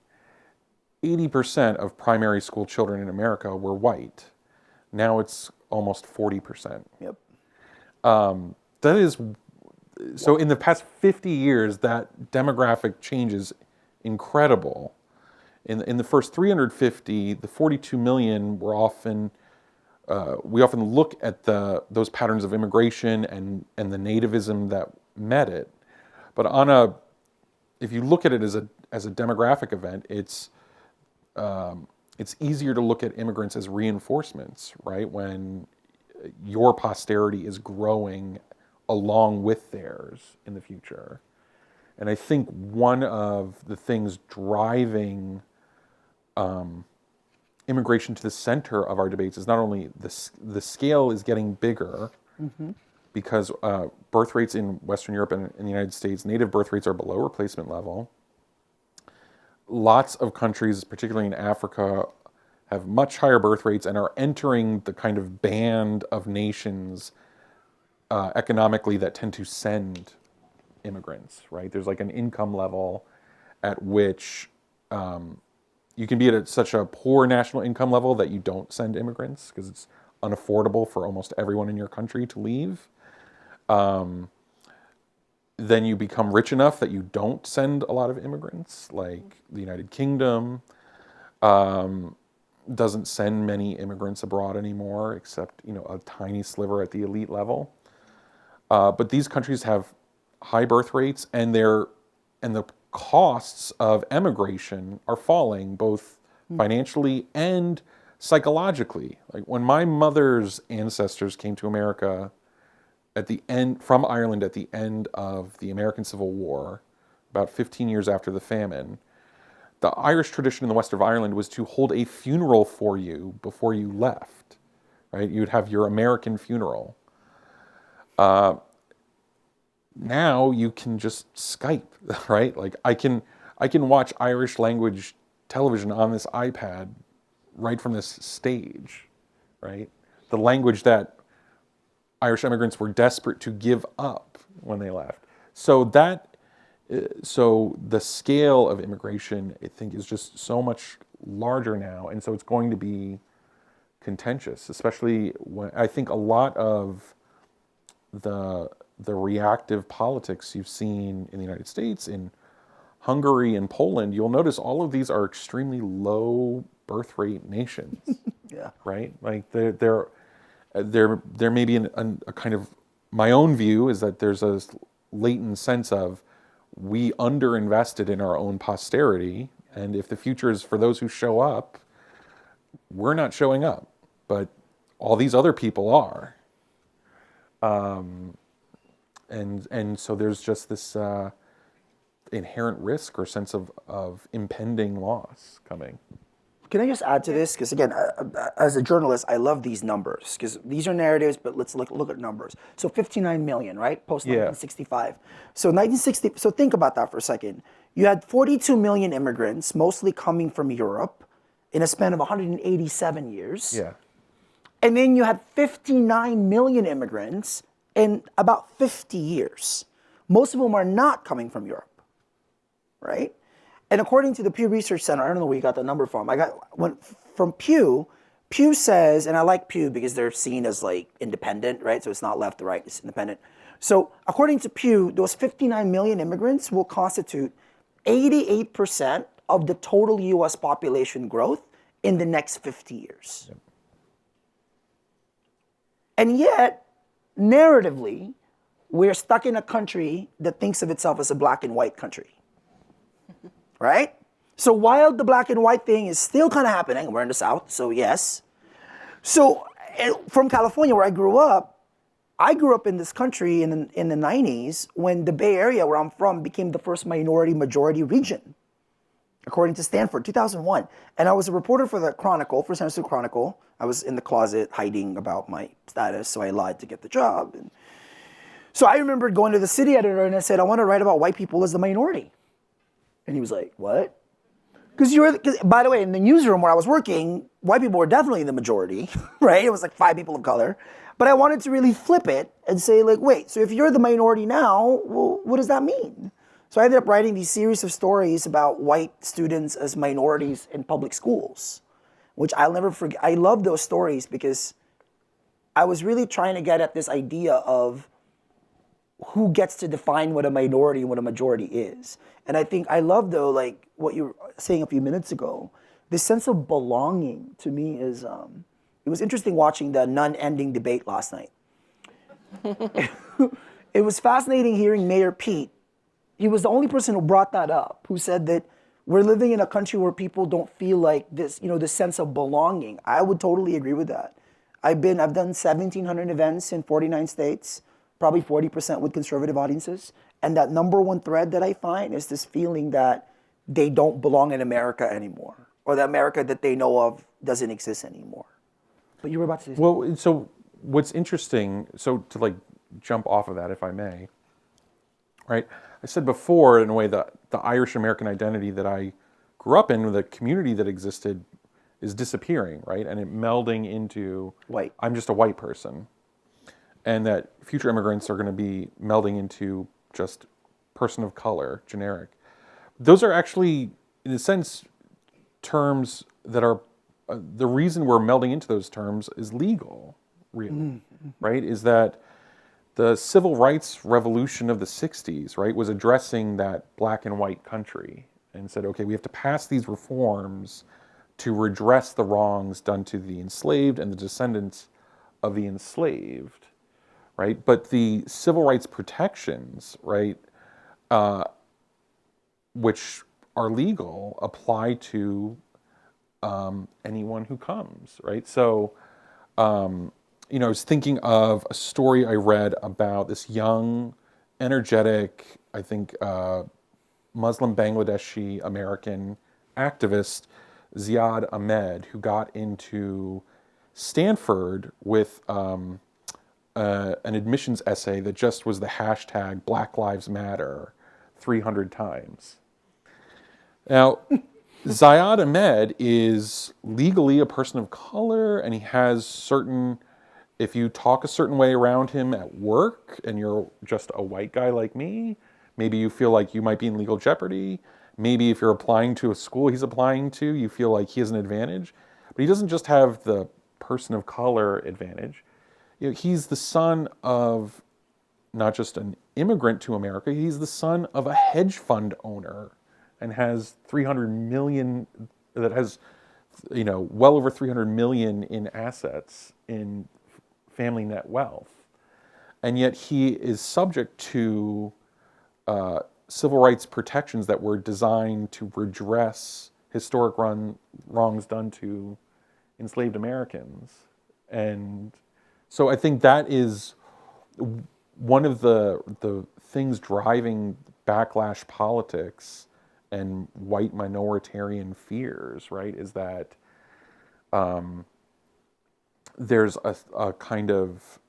80% of primary school children in America were white. Now it's almost 40%. Yep. That is, so in the past 50 years, that demographic change is incredible. In the first 350, the 42 million were often, we often look at those patterns of immigration and the nativism that met it. But if you look at it as a demographic event, it's it's easier to look at immigrants as reinforcements, right? When your posterity is growing along with theirs in the future. And I think one of the things driving immigration to the center of our debates is not only the scale is getting bigger, because birth rates in Western Europe and in the United States, native birth rates are below replacement level. Lots of countries, particularly in Africa, have much higher birth rates and are entering the kind of band of nations economically that tend to send immigrants, right? There's like an income level at which you can be at such a poor national income level that you don't send immigrants because it's unaffordable for almost everyone in your country to leave. Then you become rich enough that you don't send a lot of immigrants, like the United Kingdom doesn't send many immigrants abroad anymore, except a tiny sliver at the elite level. But these countries have high birth rates, and the costs of emigration are falling, both financially and psychologically. Like when my mother's ancestors came to America from Ireland at the end of the American Civil War, about 15 years after the famine, the Irish tradition in the west of Ireland was to hold a funeral for you before you left, right? You'd have your American funeral. Now you can just Skype, right? Like I can watch Irish language television on this iPad right from this stage, right? The language that Irish immigrants were desperate to give up when they left. So the scale of immigration, I think, is just so much larger now, and so it's going to be contentious, especially when I think a lot of the reactive politics you've seen in the United States, in Hungary and Poland, you'll notice all of these are extremely low birth rate nations. Yeah. Right? Like there may be a kind of, my own view is that there's a latent sense of we underinvested in our own posterity, and if the future is for those who show up, we're not showing up, but all these other people are. And so there's just this inherent risk or sense of impending loss coming. Can I just add to this? Because again, as a journalist, I love these numbers because these are narratives, but let's look at numbers. So 59 million, right? Post 1965. So 1960. So think about that for a second. You had 42 million immigrants, mostly coming from Europe, in a span of 187 years. Yeah. And then you had 59 million immigrants in about 50 years. Most of them are not coming from Europe, right? And according to the Pew Research Center, I don't know where you got the number from. From Pew. Pew says, and I like Pew because they're seen as like independent, right? So it's not left or right, it's independent. So according to Pew, those 59 million immigrants will constitute 88% of the total US population growth in the next 50 years. Yep. And yet, narratively, we're stuck in a country that thinks of itself as a black and white country. Right? So while the black and white thing is still kind of happening, we're in the South, so yes. So from California, where I grew up in this country in the 90s when the Bay Area, where I'm from, became the first minority-majority region, according to Stanford, 2001. And I was a reporter for the Chronicle, for San Francisco Chronicle. I was in the closet hiding about my status, so I lied to get the job. And so I remember going to the city editor and I said, I want to write about white people as the minority. And he was like, what? Because by the way, in the newsroom where I was working, white people were definitely the majority, right? It was like 5 people of color. But I wanted to really flip it and say, like, wait, so if you're the minority now, well, what does that mean? So I ended up writing these series of stories about white students as minorities in public schools, which I'll never forget. I love those stories because I was really trying to get at this idea of who gets to define what a minority and what a majority is. And I think I love, though, like what you were saying a few minutes ago, this sense of belonging to me is, it was interesting watching the non-ending debate last night. It was fascinating hearing Mayor Pete. He was the only person who brought that up, who said that We're living in a country where people don't feel like this, this sense of belonging. I would totally agree with that. I've done 1,700 events in 49 states, probably 40% with conservative audiences. And that number one thread that I find is this feeling that they don't belong in America anymore, or the America that they know of doesn't exist anymore. But you were about to say something. Well, so what's interesting, so to like jump off of that, if I may, right? I said before, in a way, that the Irish American identity that I grew up in, the community that existed, is disappearing, right? And it melding into White. I'm just a white person. And that future immigrants are going to be melding into just person of color, generic. Those are actually, in a sense, terms that are, the reason we're melding into those terms is legal, really, right? Is that the civil rights revolution of the 60s, right, was addressing that black and white country and said, okay, we have to pass these reforms to redress the wrongs done to the enslaved and the descendants of the enslaved, right? But the civil rights protections, right, which are legal, apply to anyone who comes, right? So, I was thinking of a story I read about this young, energetic, I think, Muslim Bangladeshi American activist, Ziad Ahmed, who got into Stanford with an admissions essay that just was the hashtag Black Lives Matter 300 times. Now, Ziad Ahmed is legally a person of color, and he has certain, if you talk a certain way around him at work and you're just a white guy like me, maybe you feel like you might be in legal jeopardy. Maybe if you're applying to a school he's applying to, you feel like he has an advantage. But he doesn't just have the person of color advantage. He's the son of not just an immigrant to America, he's the son of a hedge fund owner and has 300 million, that has, well over 300 million in assets in family net wealth. And yet he is subject to civil rights protections that were designed to redress historic wrongs done to enslaved Americans. And so I think that is one of the things driving backlash politics and white minoritarian fears, right, is that there's a kind of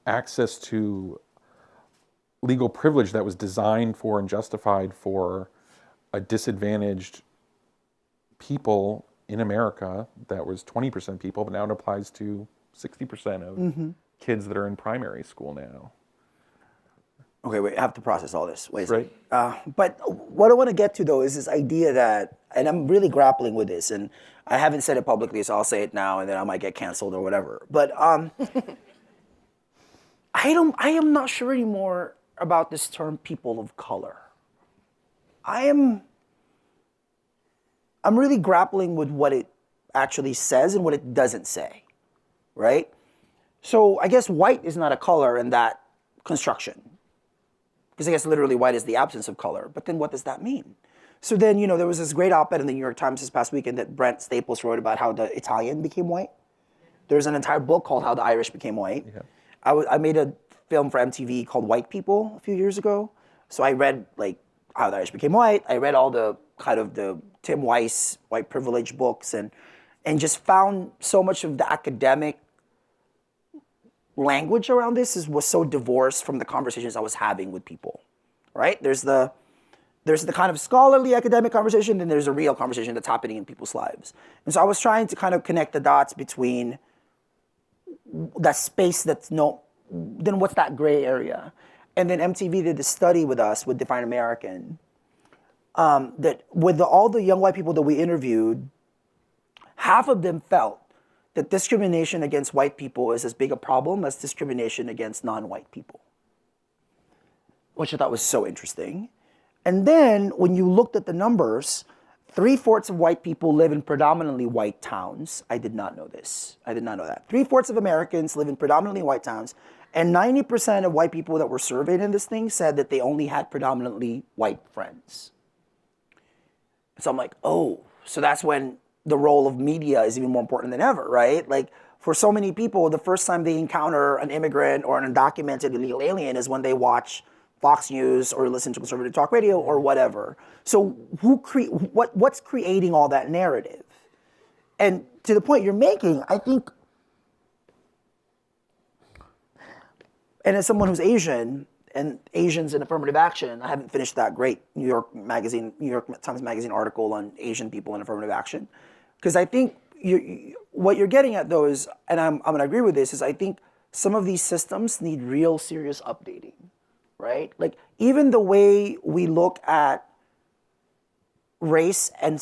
access to legal privilege that was designed for and justified for a disadvantaged people in America that was 20% people, but now it applies to 60% of kids that are in primary school now. Okay, wait, I have to process all this. Wait a Right. second. But what I want to get to, though, is this idea that, and I'm really grappling with this, and I haven't said it publicly, so I'll say it now, and then I might get canceled or whatever. But I am not sure anymore about this term people of color. I'm really grappling with what it actually says and what it doesn't say, right? So I guess white is not a color in that construction. Because I guess literally white is the absence of color. But then what does that mean? So then, there was this great op-ed in the New York Times this past weekend that Brent Staples wrote about how the Italian became white. There's an entire book called How the Irish Became White. Yeah. I made a film for MTV called White People a few years ago. So I read How the Irish Became White. I read all the kind of the Tim Weiss white privilege books and just found so much of the academic language around this was so divorced from the conversations I was having with people, right? There's the kind of scholarly academic conversation, then there's a real conversation that's happening in people's lives. And so I was trying to kind of connect the dots between that space then what's that gray area? And then MTV did a study with us, with Define American, that with all the young white people that we interviewed, half of them felt that discrimination against white people is as big a problem as discrimination against non-white people, which I thought was so interesting. And then when you looked at the numbers, 3/4 of white people live in predominantly white towns. I did not know this. I did not know that. 3/4 of Americans live in predominantly white towns, and 90% of white people that were surveyed in this thing said that they only had predominantly white friends. So I'm like, oh, so that's when the role of media is even more important than ever, right? Like, for so many people, the first time they encounter an immigrant or an undocumented illegal alien is when they watch Fox News or listen to conservative talk radio or whatever. So what's creating all that narrative? And to the point you're making, I think, and as someone who's Asian, and Asians in affirmative action, I haven't finished that great New York Times Magazine article on Asian people in affirmative action, because I think what you're getting at, though, is, and I'm going to agree with this, is I think some of these systems need real serious updating, right? Like, even the way we look at race, and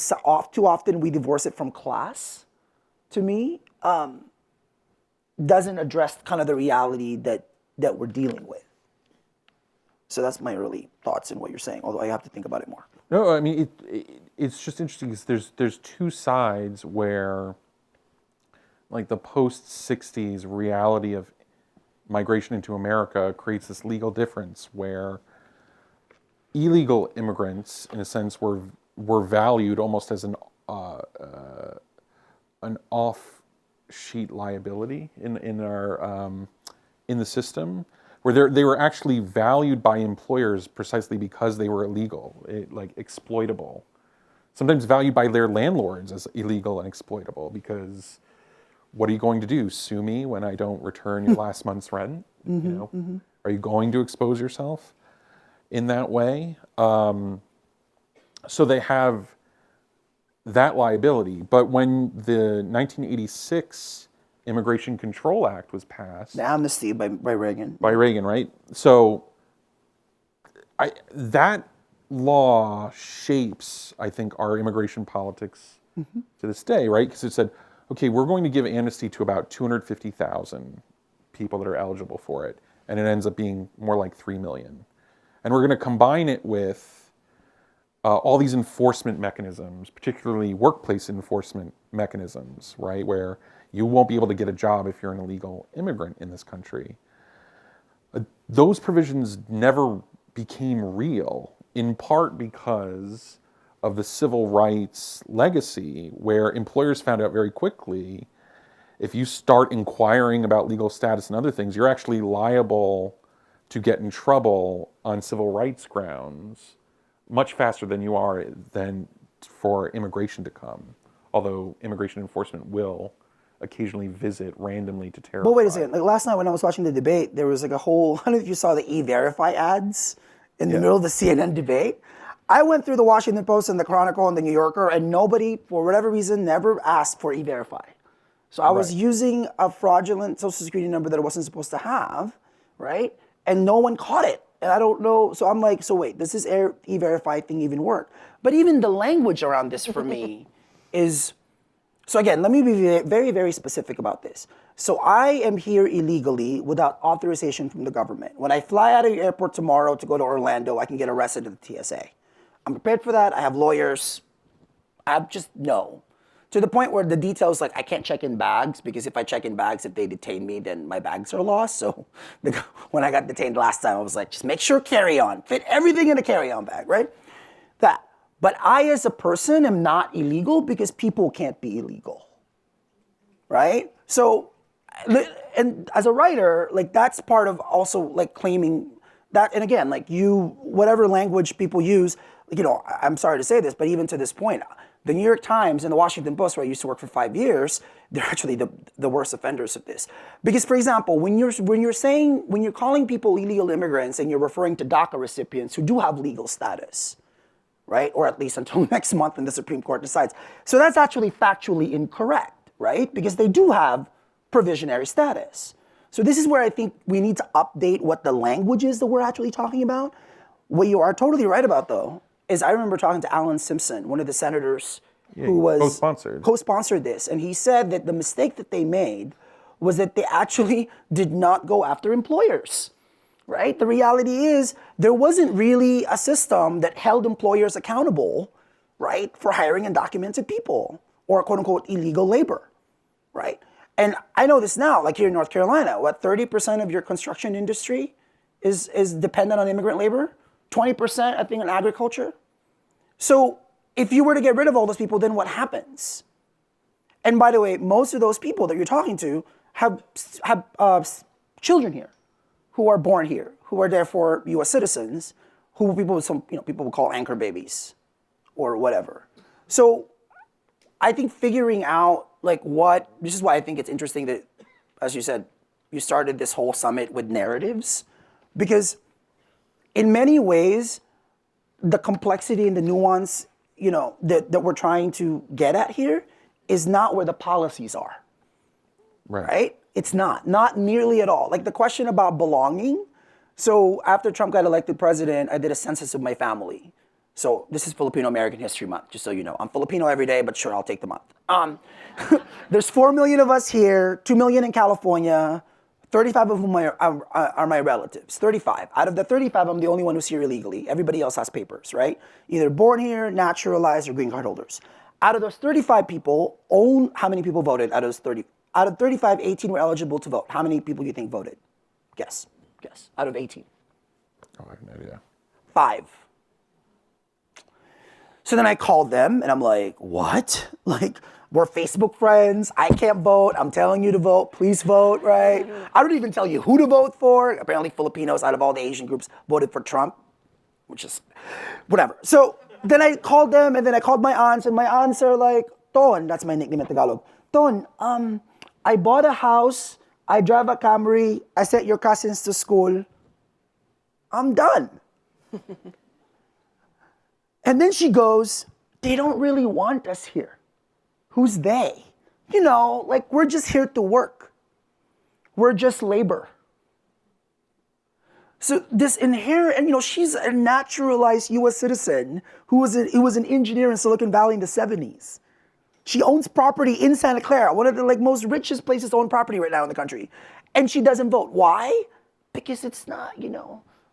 too often we divorce it from class, to me, doesn't address kind of the reality that we're dealing with. So that's my early thoughts in what you're saying, although I have to think about it more. No, I mean, it's just interesting because there's two sides where, like, the post-60s reality of migration into America creates this legal difference where illegal immigrants, in a sense, were valued almost as an off-sheet liability in our in the system, where they were actually valued by employers precisely because they were illegal, like exploitable. Sometimes valued by their landlords as illegal and exploitable, because what are you going to do? Sue me when I don't return your last month's rent? Mm-hmm, you know, are you going to expose yourself in that way? So they have that liability. But when the 1986 Immigration Control Act was passed, the amnesty by Reagan. By Reagan, right? So that law shapes, I think, our immigration politics to this day, right? Because it said, okay, we're going to give amnesty to about 250,000 people that are eligible for it, and it ends up being more like 3 million. And we're going to combine it with all these enforcement mechanisms, particularly workplace enforcement mechanisms, right? Where you won't be able to get a job if you're an illegal immigrant in this country. Those provisions never became real, in part because of the civil rights legacy, where employers found out very quickly, if you start inquiring about legal status and other things, you're actually liable to get in trouble on civil rights grounds much faster than you are than for immigration to come. Although immigration enforcement will occasionally visit randomly to terrify. But wait a second. Like, last night when I was watching the debate, there was like a whole, I don't know if you saw the E-Verify ads in the middle of the CNN debate. I went through the Washington Post and the Chronicle and the New Yorker, and nobody, for whatever reason, never asked for E-Verify. So I was using a fraudulent Social Security number that I wasn't supposed to have, right? And no one caught it. And I don't know. So I'm like, so wait, does this E-Verify thing even work? But even the language around this for me is... So again, let me be very, very specific about this. So I am here illegally without authorization from the government. When I fly out of the airport tomorrow to go to Orlando, I can get arrested at the TSA. I'm prepared for that. I have lawyers. I just know. To the point where the details, like, I can't check in bags, because if I check in bags, if they detain me, then my bags are lost. So when I got detained last time, I was like, just make sure carry-on. Fit everything in a carry-on bag, right? That. But I, as a person, am not illegal because people can't be illegal, right? So, and as a writer, like, that's part of also, like, claiming that, and again, like, whatever language people use, you know, I'm sorry to say this, but even to this point, the New York Times and the Washington Post, where I used to work for 5 years, they're actually the worst offenders of this. Because, for example, when you're calling people illegal immigrants and you're referring to DACA recipients who do have legal status, right? Or at least until next month when the Supreme Court decides. So that's actually factually incorrect, right? Because they do have provisionary status. So this is where I think we need to update what the language is that we're actually talking about. What you are totally right about, though, is I remember talking to Alan Simpson, one of the senators who was co-sponsored this. And he said that the mistake that they made was that they actually did not go after employers. Right? The reality is there wasn't really a system that held employers accountable right, for hiring undocumented people or quote unquote illegal labor, right? And I know this now, like here in North Carolina, 30% of your construction industry is dependent on immigrant labor, 20% I think on agriculture. So if you were to get rid of all those people, then what happens? And by the way, most of those people that you're talking to have children here, who are born here, who are therefore U.S. citizens, who people would call anchor babies, or whatever. So I think figuring out this is why I think it's interesting that, as you said, you started this whole summit with narratives, because in many ways, the complexity and the nuance, that we're trying to get at here is not where the policies are, right? It's not nearly at all. Like the question about belonging. So after Trump got elected president, I did a census of my family. So this is Filipino American History Month, just so you know. I'm Filipino every day, but sure, I'll take the month. There's 4 million of us here, 2 million in California, 35 of whom are my relatives. 35. Out of the 35, I'm the only one who's here illegally. Everybody else has papers, right? Either born here, naturalized, or green card holders. Out of those 35 people, how many people voted out of those 30? Out of 35, 18 were eligible to vote. How many people do you think voted? Guess. Out of 18. Oh, I have no idea. 5. So then I called them and I'm like, what? Like, we're Facebook friends. I can't vote. I'm telling you to vote. Please vote, right? I don't even tell you who to vote for. Apparently Filipinos, out of all the Asian groups, voted for Trump, which is whatever. So then I called them and then I called my aunts, and my aunts are like, Ton, that's my nickname in Tagalog. Ton, I bought a house. I drive a Camry. I sent your cousins to school. I'm done. And then she goes, they don't really want us here. Who's they? We're just here to work. We're just labor. So this inherent, and she's a naturalized U.S. citizen who was an engineer in Silicon Valley in the 70s. She owns property in Santa Clara, one of the most richest places to own property right now in the country. And she doesn't vote. Why? Because it's not,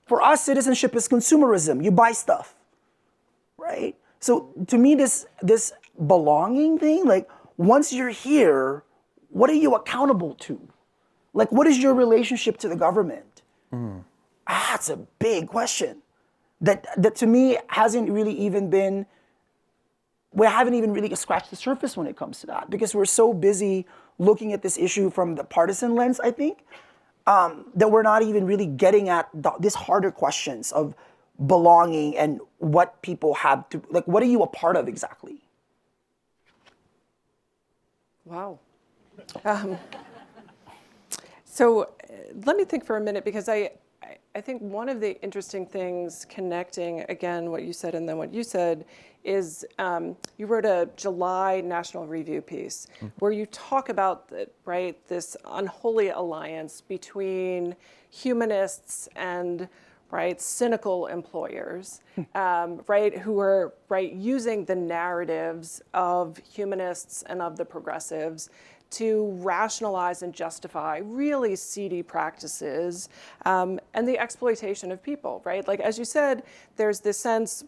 for us, citizenship is consumerism. You buy stuff, right? So to me, this belonging thing, once you're here, what are you accountable to? What is your relationship to the government? That's a big question that to me hasn't really even been, we haven't even really scratched the surface when it comes to that, because we're so busy looking at this issue from the partisan lens, I think, that we're not even really getting at these harder questions of belonging and what people have to, what are you a part of exactly? Wow. So let me think for a minute, because I think one of the interesting things connecting, again, what you said and then what you said, is you wrote a July National Review piece where you talk about this unholy alliance between humanists and cynical employers, who are using the narratives of humanists and of the progressives to rationalize and justify really seedy practices and the exploitation of people, as you said, there's this sense,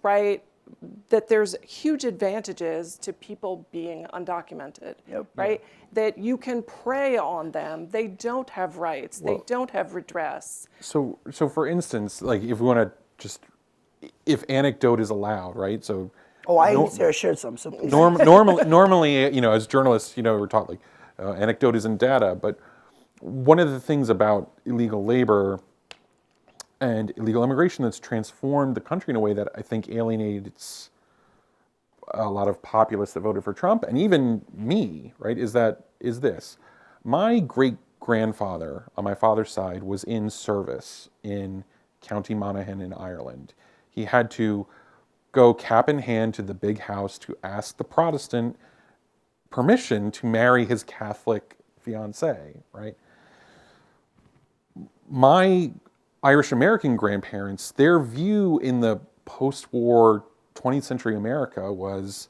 that there's huge advantages to people being undocumented, that you can prey on them. They don't have rights. They don't have redress. So for instance, if we want to if anecdote is allowed, right? So. Oh, I shared some. So please. Normally, as journalists, we're taught anecdote isn't data, but one of the things about illegal labor and illegal immigration that's transformed the country in a way that I think alienates a lot of populists that voted for Trump, and even me, is this. My great-grandfather on my father's side was in service in County Monaghan in Ireland. He had to go cap in hand to the big house to ask the Protestant permission to marry his Catholic fiancée, right? My Irish American grandparents, their view in the post-war 20th century America was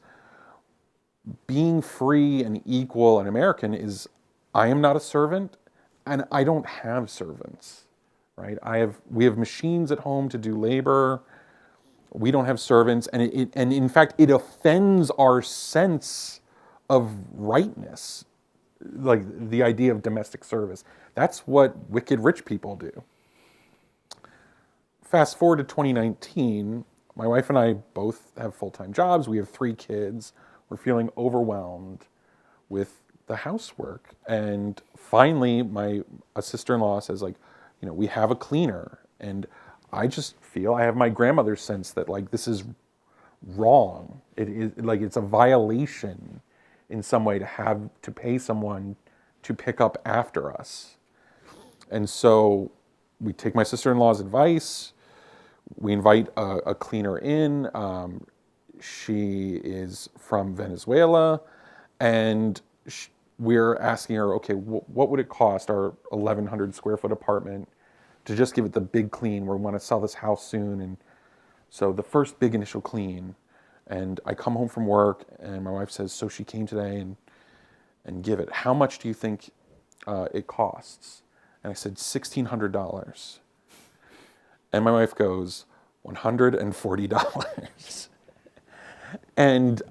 being free and equal and American is, I am not a servant and I don't have servants, right? We have machines at home to do labor. We don't have servants, and and in fact, it offends our sense of rightness, like the idea of domestic service. That's what wicked rich people do. Fast forward to 2019, my wife and I both have full-time jobs. We have 3 kids. We're feeling overwhelmed with the housework, and finally, a sister-in-law says, like, we have a cleaner, and I just feel I have my grandmother's sense that, like, this is wrong. It is like it's a violation in some way to have to pay someone to pick up after us. And so we take my sister-in-law's advice. We invite a cleaner in. She is from Venezuela, and we're asking her, okay, what would it cost, our 1,100 square foot apartment, to just give it the big clean? We want to sell this house soon. And so the first big initial clean, and I come home from work, and my wife says, so she came today and give it. How much do you think it costs? And I said, $1,600. And my wife goes, $140. And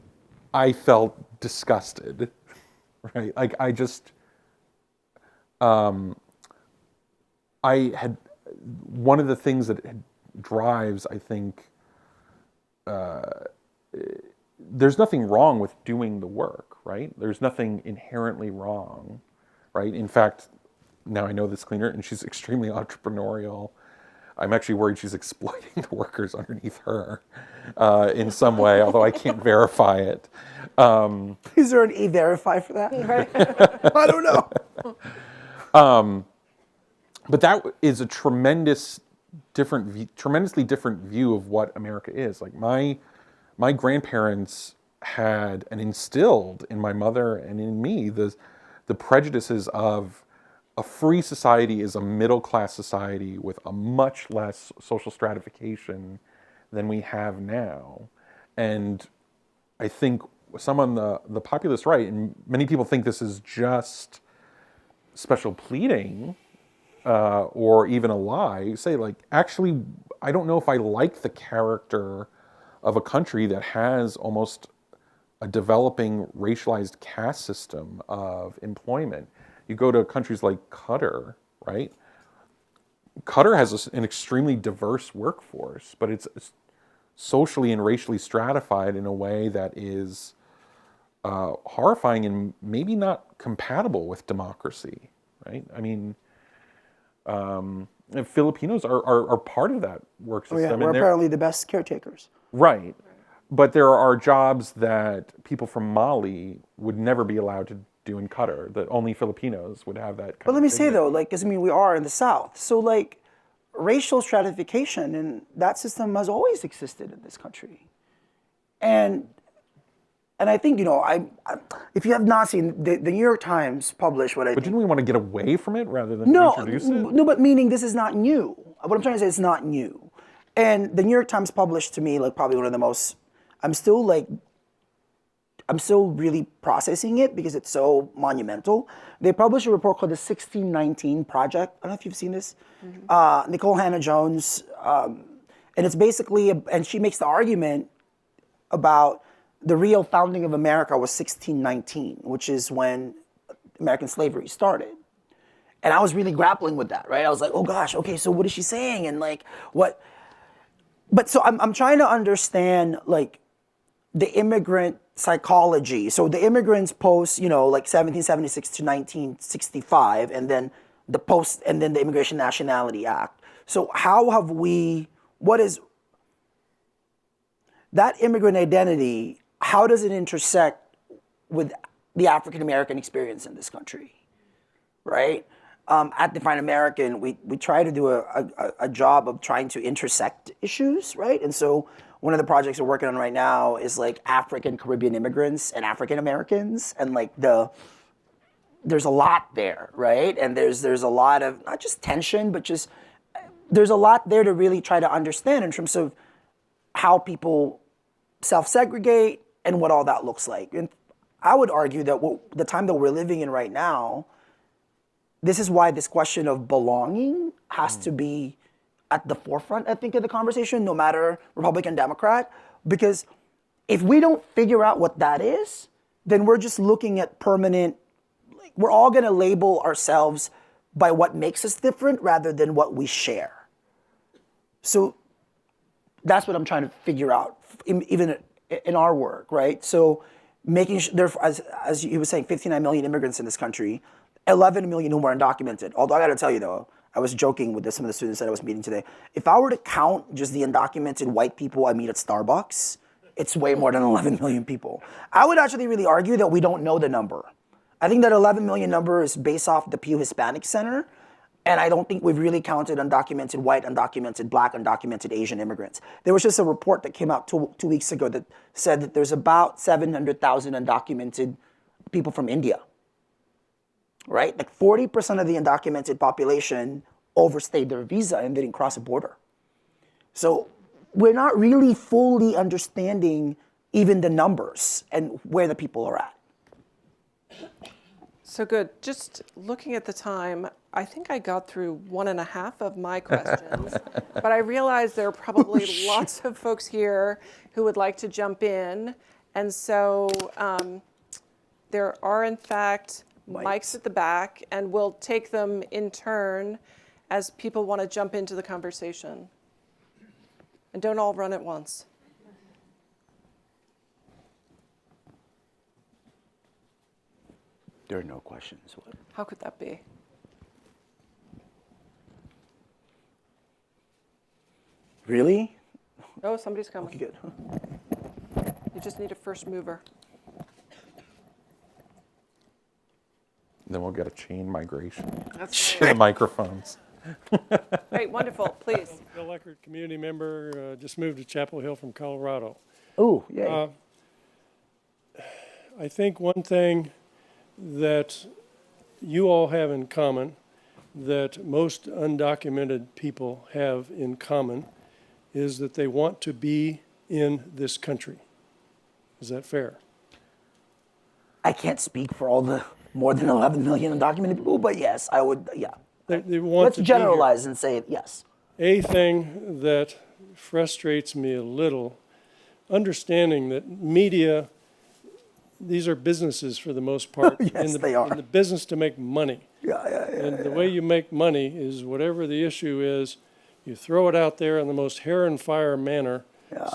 I felt disgusted, right? Like one of the things that drives, I think, there's nothing wrong with doing the work, right? There's nothing inherently wrong, right? In fact, now I know this cleaner, and she's extremely entrepreneurial. I'm actually worried she's exploiting the workers underneath her in some way, although I can't verify it. Is there an E-Verify for that? Right. I don't know. But that is a tremendously different view of what America is. Like my grandparents had and instilled in my mother and in me the prejudices of a free society is a middle-class society with a much less social stratification than we have now. And I think some on the populist right, and many people think this is just special pleading or even a lie, say, like, actually, I don't know if I like the character of a country that has almost a developing racialized caste system of employment. You go to countries like Qatar, right? Qatar has an extremely diverse workforce, but it's socially and racially stratified in a way that is horrifying and maybe not compatible with democracy, right? I mean, Filipinos are part of that work system. Oh yeah, we're apparently the best caretakers. Right. But there are jobs that people from Mali would never be allowed to do in Qatar, that only Filipinos would have that kind But let me say though, like, because I mean, we are in the South, so like, racial stratification and that system has always existed in this country, and I think I if you have not seen the New York Times published what I. But didn't we want to get away from it rather than introduce it? No, but meaning this is not new. What I'm trying to say is it's not new, and the New York Times published to me like probably one of the most. I'm still really processing it because it's so monumental. They published a report called the 1619 Project. I don't know if you've seen this. Mm-hmm. Nicole Hannah-Jones, and it's basically, and she makes the argument about the real founding of America was 1619, which is when American slavery started. And I was really grappling with that, right? I was like, oh gosh, okay, so what is she saying? And like, what? But so I'm trying to understand like the immigrant psychology. So the immigrants post, like 1776 to 1965, and then the Immigration Nationality Act. So how have what is that immigrant identity, how does it intersect with the African American experience in this country, right? At Define American, we try to do a job of trying to intersect issues, right? And so one of the projects we're working on right now is like African Caribbean immigrants and African Americans, and like there's a lot there, right? And there's a lot of not just tension, but just there's a lot there to really try to understand in terms of how people self-segregate and what all that looks like. And I would argue that the time that we're living in right now, this is why this question of belonging has to be at the forefront, I think, of the conversation, no matter Republican, Democrat, because if we don't figure out what that is, then we're just looking at permanent, we're all going to label ourselves by what makes us different rather than what we share. So that's what I'm trying to figure out, even in our work, right? So making sure, as you were saying, 59 million immigrants in this country, 11 million who were undocumented. Although I got to tell you though, I was joking with some of the students that I was meeting today. If I were to count just the undocumented white people I meet at Starbucks, it's way more than 11 million people. I would actually really argue that we don't know the number. I think that 11 million number is based off the Pew Hispanic Center, and I don't think we've really counted undocumented white, undocumented black, undocumented Asian immigrants. There was just a report that came out two weeks ago that said that there's about 700,000 undocumented people from India. Right? Like 40% of the undocumented population overstayed their visa and they didn't cross a border. So we're not really fully understanding even the numbers and where the people are at. So good. Just looking at the time, I think I got through 1.5 of my questions, but I realize there are probably lots of folks here who would like to jump in. And so there are, in fact, mics at the back, and we'll take them in turn as people want to jump into the conversation. And don't all run at once. There are no questions. How could that be? Really? Oh, somebody's coming. Okay, good. You just need a first mover. Then we'll get a chain migration That's to the microphones. great. Wonderful. Please. Bill Eckert, community member, just moved to Chapel Hill from Colorado. Oh, yay. I think one thing that you all have in common, that most undocumented people have in common, is that they want to be in this country. Is that fair? I can't speak for all the more than 11 million undocumented people, but yes, I would, yeah. They want Let's to be here. generalize and say yes. A thing that frustrates me a little, understanding that media, these are businesses for the most part. Yes, they are. In the business to make money. Yeah. And the way you make money is whatever the issue is, you throw it out there in the most hair and fire manner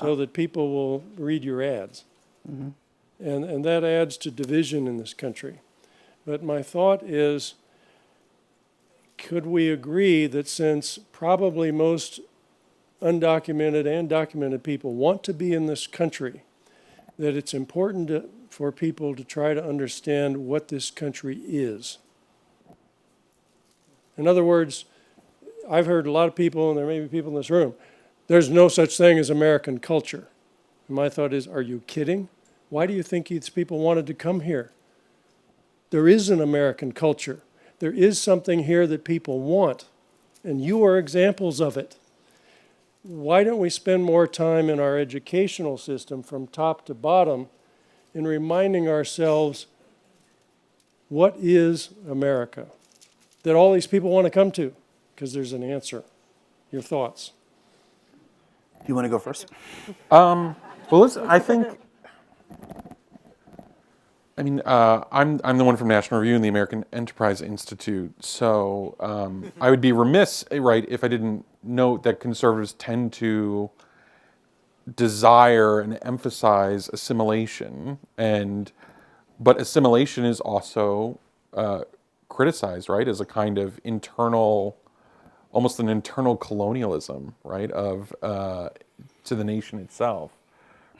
so that people will read your ads. Mm-hmm. And that adds to division in this country. But my thought is, could we agree that since probably most undocumented and documented people want to be in this country, that it's important for people to try to understand what this country is? In other words, I've heard a lot of people, and there may be people in this room, there's no such thing as American culture. And my thought is, are you kidding? Why do you think these people wanted to come here? There is an American culture. There is something here that people want, and you are examples of it. Why don't we spend more time in our educational system from top to bottom in reminding ourselves what is America that all these people want to come to? Because there's an answer. Your thoughts? Do you want to go first? Well, listen, I'm the one from National Review and the American Enterprise Institute, so I would be remiss, right, if I didn't note that conservatives tend to desire and emphasize assimilation, but assimilation is also criticized, right, as a kind of internal, almost an internal colonialism, right, of to the nation itself,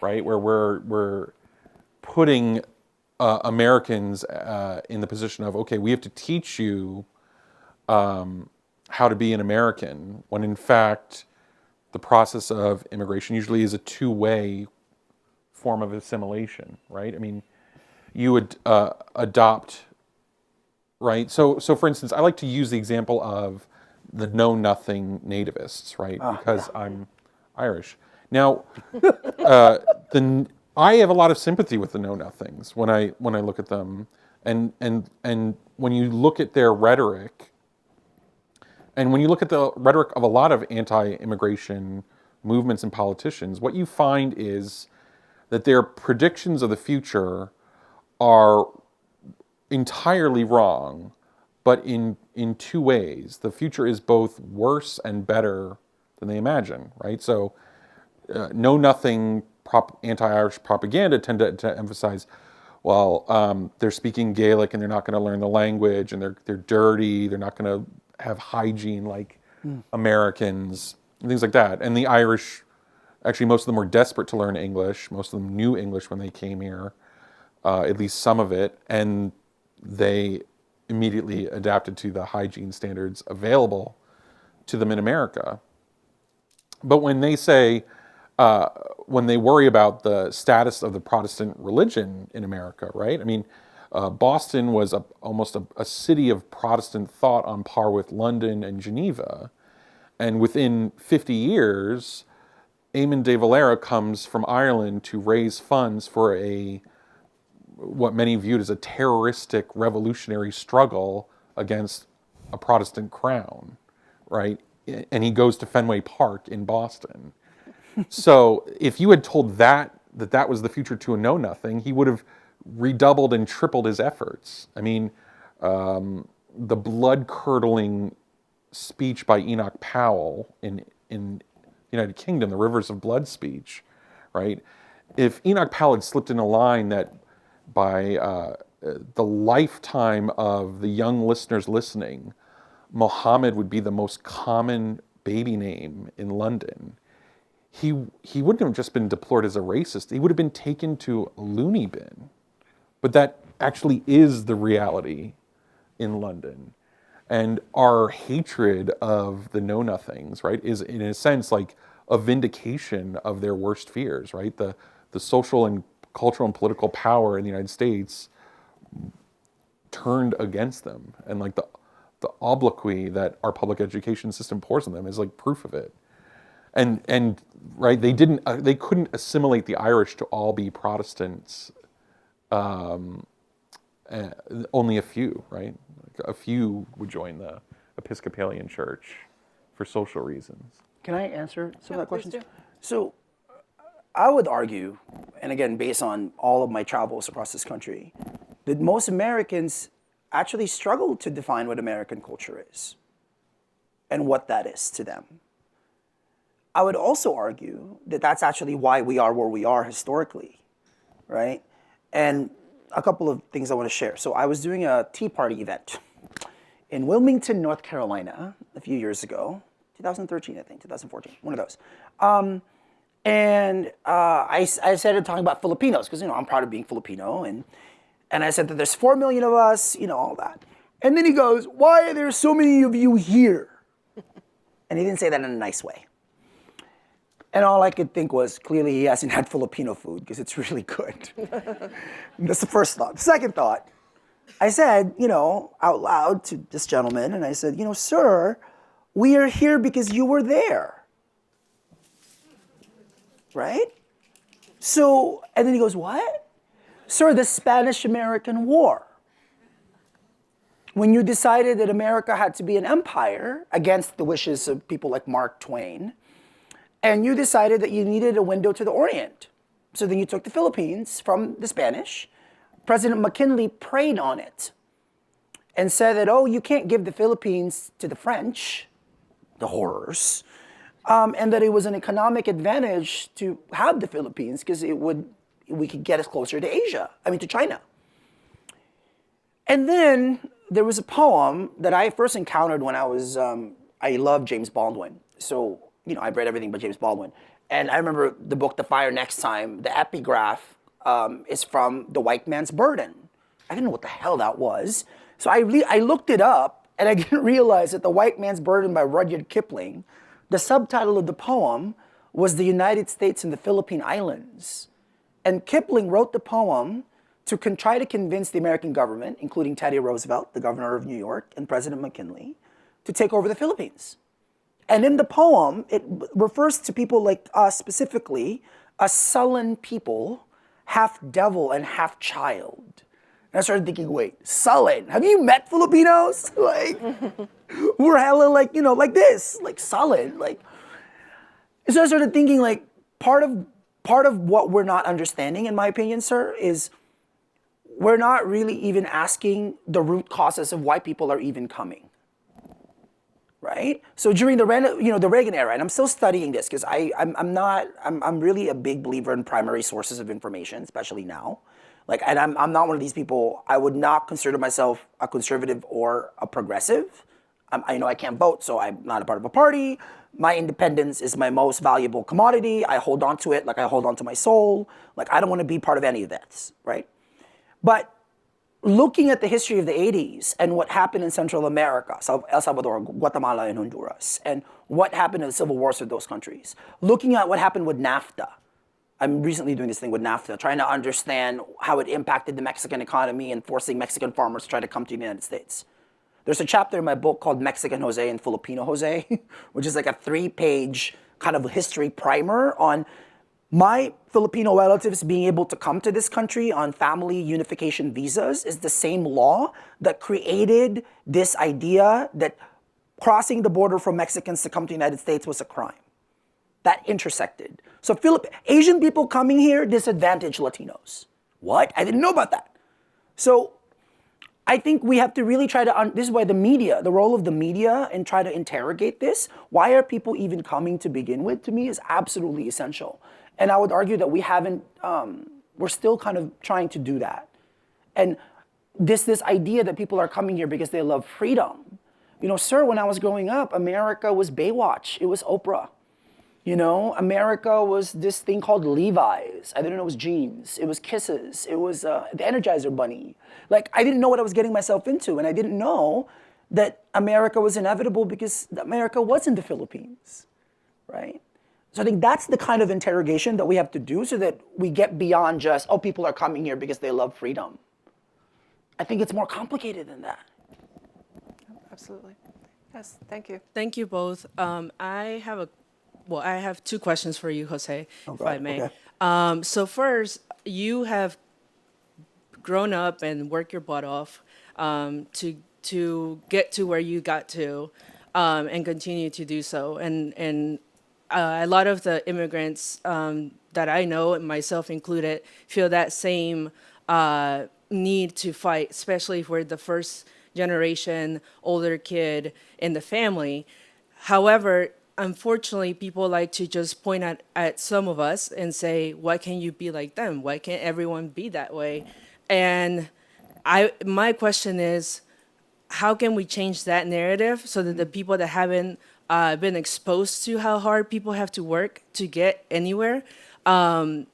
right, where we're putting Americans in the position of, okay, we have to teach you how to be an American, when in fact the process of immigration usually is a two-way form of assimilation, right? I mean, you would adopt, right? So for instance, I like to use the example of the know-nothing nativists, right? Because I'm Irish. Now, I have a lot of sympathy with the know-nothings when I look at them, and when you look at their rhetoric And when you look at the rhetoric of a lot of anti-immigration movements and politicians, what you find is that their predictions of the future are entirely wrong, but in two ways. The future is both worse and better than they imagine, right? So know-nothing anti-Irish propaganda tend to emphasize, well, they're speaking Gaelic and they're not going to learn the language, and they're dirty, they're not going to have hygiene like Americans, and things like that. And the Irish, actually most of them were desperate to learn English. Most of them knew English when they came here, at least some of it, and they immediately adapted to the hygiene standards available to them in America. But when they say, when they worry about the status of the Protestant religion in America, right? I mean, Boston was almost a city of Protestant thought on par with London and Geneva. And within 50 years, Eamon de Valera comes from Ireland to raise funds for what many viewed as a terroristic revolutionary struggle against a Protestant crown, right? And he goes to Fenway Park in Boston. So if you had told that was the future to a know-nothing, he would have redoubled and tripled his efforts. I mean, the blood-curdling speech by Enoch Powell in the United Kingdom, the Rivers of Blood speech, right? If Enoch Powell had slipped in a line that by the lifetime of the young listeners listening, Mohammed would be the most common baby name in London, he wouldn't have just been deplored as a racist. He would have been taken to a loony bin. But that actually is the reality in London. And our hatred of the know-nothings, right, is in a sense like a vindication of their worst fears, right? The social and cultural and political power in the United States turned against them. And like the obloquy that our public education system pours on them is like proof of it. And right, they couldn't assimilate the Irish to all be Protestants. Only a few, right? A few would join the Episcopalian Church for social reasons. Can I answer some of that question? Please do. So I would argue, and again, based on all of my travels across this country, that most Americans actually struggle to define what American culture is and what that is to them. I would also argue that that's actually why we are where we are historically, right? And a couple of things I want to share. So I was doing a Tea Party event in Wilmington, North Carolina, a few years ago, 2013, I think, 2014, one of those. I started talking about Filipinos because, I'm proud of being Filipino. And I said that there's 4 million of us, all that. And then he goes, why are there so many of you here? And he didn't say that in a nice way. And all I could think was, clearly he hasn't had Filipino food because it's really good. That's the first thought. The second thought, I said, out loud to this gentleman, and I said, sir, we are here because you were there. Right? So, and then he goes, what? Sir, the Spanish-American War. When you decided that America had to be an empire against the wishes of people like Mark Twain, and you decided that you needed a window to the Orient. So then you took the Philippines from the Spanish. President McKinley preyed on it and said that, you can't give the Philippines to the French, the horrors, and that it was an economic advantage to have the Philippines because we could get us closer to to China. And then there was a poem that I first encountered when I loved James Baldwin. So, I've read everything but James Baldwin. And I remember the book, The Fire Next Time, the epigraph is from The White Man's Burden. I didn't know what the hell that was. So I looked it up, and I didn't realize that The White Man's Burden by Rudyard Kipling, the subtitle of the poem was The United States and the Philippine Islands. And Kipling wrote the poem to try to convince the American government, including Teddy Roosevelt, the governor of New York, and President McKinley, to take over the Philippines. And in the poem, it refers to people like us specifically, a sullen people, half devil and half child, And I started thinking, wait, sullen. Have you met Filipinos? Like, we're hella like, you know, like this, like sullen. Like, and so I started thinking, like, part of what we're not understanding, in my opinion, sir, is we're not really even asking the root causes of why people are even coming. Right? So during the Reagan era, and I'm still studying this because I'm really a big believer in primary sources of information, especially now. Like, and I'm not one of these people. I would not consider myself a conservative or a progressive. I can't vote, so I'm not a part of a party. My independence is my most valuable commodity. I hold on to it like I hold on to my soul. Like, I don't want to be part of any of that, right? But looking at the history of the 80s and what happened in Central America, El Salvador, Guatemala, and Honduras, and what happened in the civil wars of those countries, looking at what happened with NAFTA. I'm recently doing this thing with NAFTA, trying to understand how it impacted the Mexican economy and forcing Mexican farmers to try to come to the United States. There's a chapter in my book called Mexican Jose and Filipino Jose, which is like a 3-page kind of history primer on my Filipino relatives being able to come to this country on family unification visas is the same law that created this idea that crossing the border for Mexicans to come to the United States was a crime. That intersected. So Asian people coming here disadvantage Latinos. What? I didn't know about that. So I think we have to really try to, this is why the role of the media and try to interrogate this. Why are people even coming to begin with, to me, is absolutely essential. And I would argue that we haven't, we're still kind of trying to do that. And this idea that people are coming here because they love freedom. You know, sir, when I was growing up, America was Baywatch. It was Oprah. You know, America was this thing called Levi's. I didn't know it was jeans. It was Kisses. It was the Energizer Bunny. Like, I didn't know what I was getting myself into. And I didn't know that America was inevitable because America was in the Philippines, right? So I think that's the kind of interrogation that we have to do so that we get beyond just, oh, people are coming here because they love freedom. I think it's more complicated than that. Absolutely. Yes, thank you. Thank you both. I have 2 questions for you, Jose, if I may. Okay. So first, you have grown up and worked your butt off to get to where you got to, and continue to do so. And a lot of the immigrants that I know, and myself included, feel that same need to fight, especially if we're the first generation, older kid in the family. However, unfortunately, people like to just point at some of us and say, why can't you be like them? Why can't everyone be that way? And my question is, how can we change that narrative so that the people that haven't been exposed to how hard people have to work to get anywhere can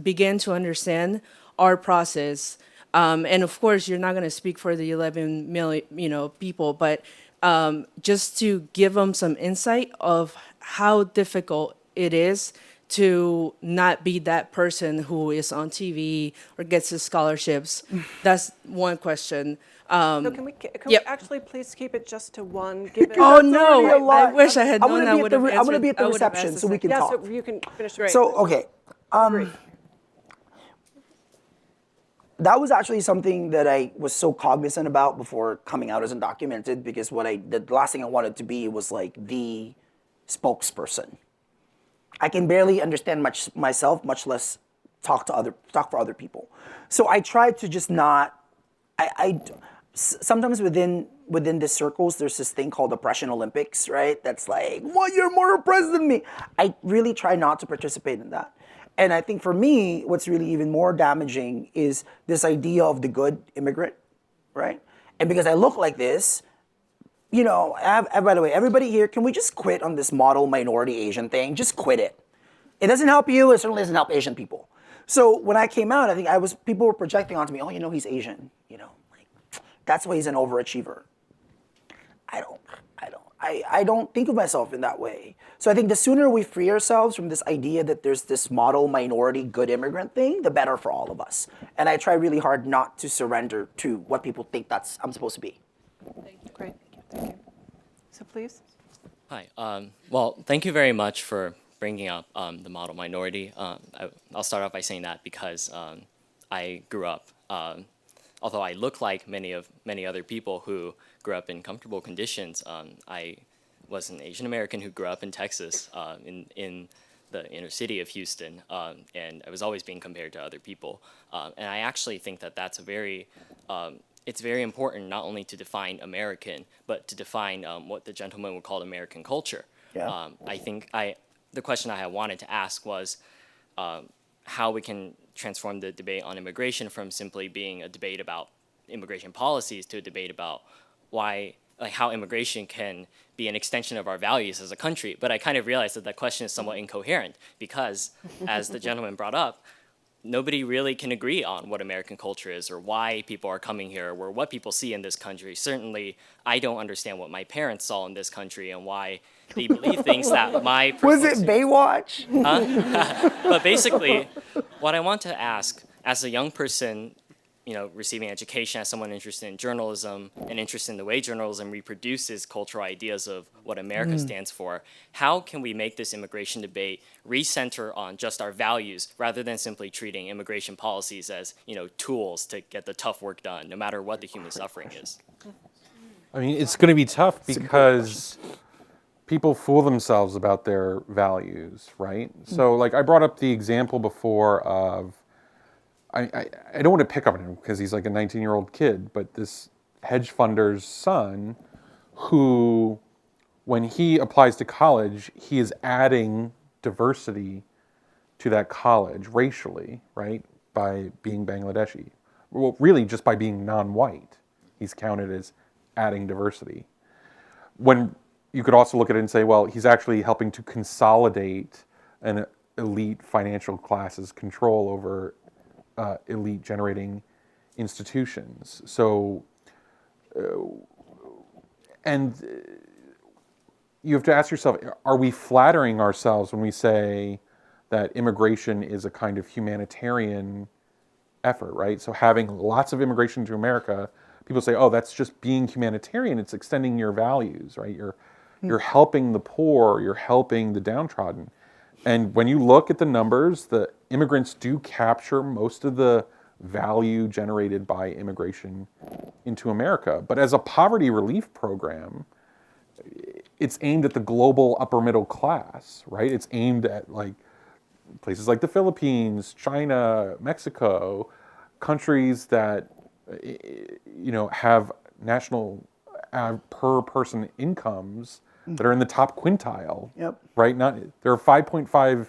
begin to understand our process? And of course, you're not going to speak for the 11 million, people, but just to give them some insight of how difficult it is to not be that person who is on TV or gets his scholarships. That's one question. So can we Yep. actually please keep it just to one? Given Oh already a no! lot. I wish I had I'm known gonna that. be I'm going to be at the reception so we can yeah, talk. so you can finish right. So, okay. That was actually something that I was so cognizant about before coming out as undocumented, because the last thing I wanted to be was like the spokesperson. I can barely understand myself, much less talk for other people. So I tried to just not. Sometimes within the circles, there's this thing called Oppression Olympics, right? That's like, well, you're more oppressed than me. I really try not to participate in that. And I think for me, what's really even more damaging is this idea of the good immigrant, right? And because I look like this, by the way, everybody here, can we just quit on this model minority Asian thing? Just quit it. It doesn't help you. It certainly doesn't help Asian people. So when I came out, I think people were projecting onto me, oh, he's Asian, that's why he's an overachiever. I don't think of myself in that way. So I think the sooner we free ourselves from this idea that there's this model minority good immigrant thing, the better for all of us. And I try really hard not to surrender to what people think I'm supposed to be. Great, thank you. So please. Hi. Well, thank you very much for bringing up the model minority. I'll start off by saying that because I grew up although I look like many other people who grew up in comfortable conditions, I was an Asian American who grew up in Texas, in the inner city of Houston, and I was always being compared to other people. And I actually think that that's it's very important not only to define American, but to define what the gentleman would call American culture. Yeah. I think the question I had wanted to ask was how we can transform the debate on immigration from simply being a debate about immigration policies to a debate about how immigration can be an extension of our values as a country. But I kind of realized that question is somewhat incoherent because, as the gentleman brought up, nobody really can agree on what American culture is or why people are coming here or what people see in this country. Certainly, I don't understand what my parents saw in this country and why they believe things that my Was it Baywatch? But basically, what I want to ask, as a young person, receiving education, as someone interested in journalism and interested in the way journalism reproduces cultural ideas of what America stands for, how can we make this immigration debate recenter on just our values rather than simply treating immigration policies as, tools to get the tough work done, no matter what the human suffering is? I mean, it's going to be tough because people fool themselves about their values, right? So, like, I brought up the example before of, I don't want to pick up on him because he's like a 19-year-old kid, but this hedge funder's son who, when he applies to college, he is adding diversity to that college racially, right, by being Bangladeshi. Well, really just by being non-white, he's counted as adding diversity. When you could also look at it and say, well, he's actually helping to consolidate an elite financial class's control over elite generating institutions. So, and you have to ask yourself, are we flattering ourselves when we say that immigration is a kind of humanitarian effort, right? So having lots of immigration to America, people say, oh, that's just being humanitarian. It's extending your values, right? You're helping the poor, you're helping the downtrodden. And when you look at the numbers, the immigrants do capture most of the value generated by immigration into America. But as a poverty relief program, it's aimed at the global upper middle class, right? It's aimed at like places like the Philippines, China, Mexico, countries that have national per person incomes that are in the top quintile. Yep. Right? There are 5.5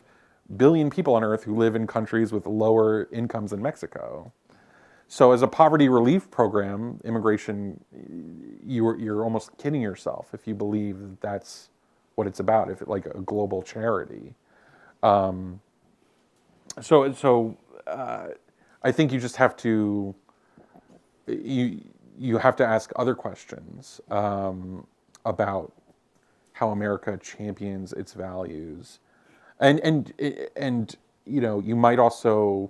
billion people on Earth who live in countries with lower incomes than Mexico. So as a poverty relief program, immigration, you're almost kidding yourself if you believe that that's what it's about, if it's like a global charity. So I think you just have to, you have to ask other questions about how America champions its values, and you might also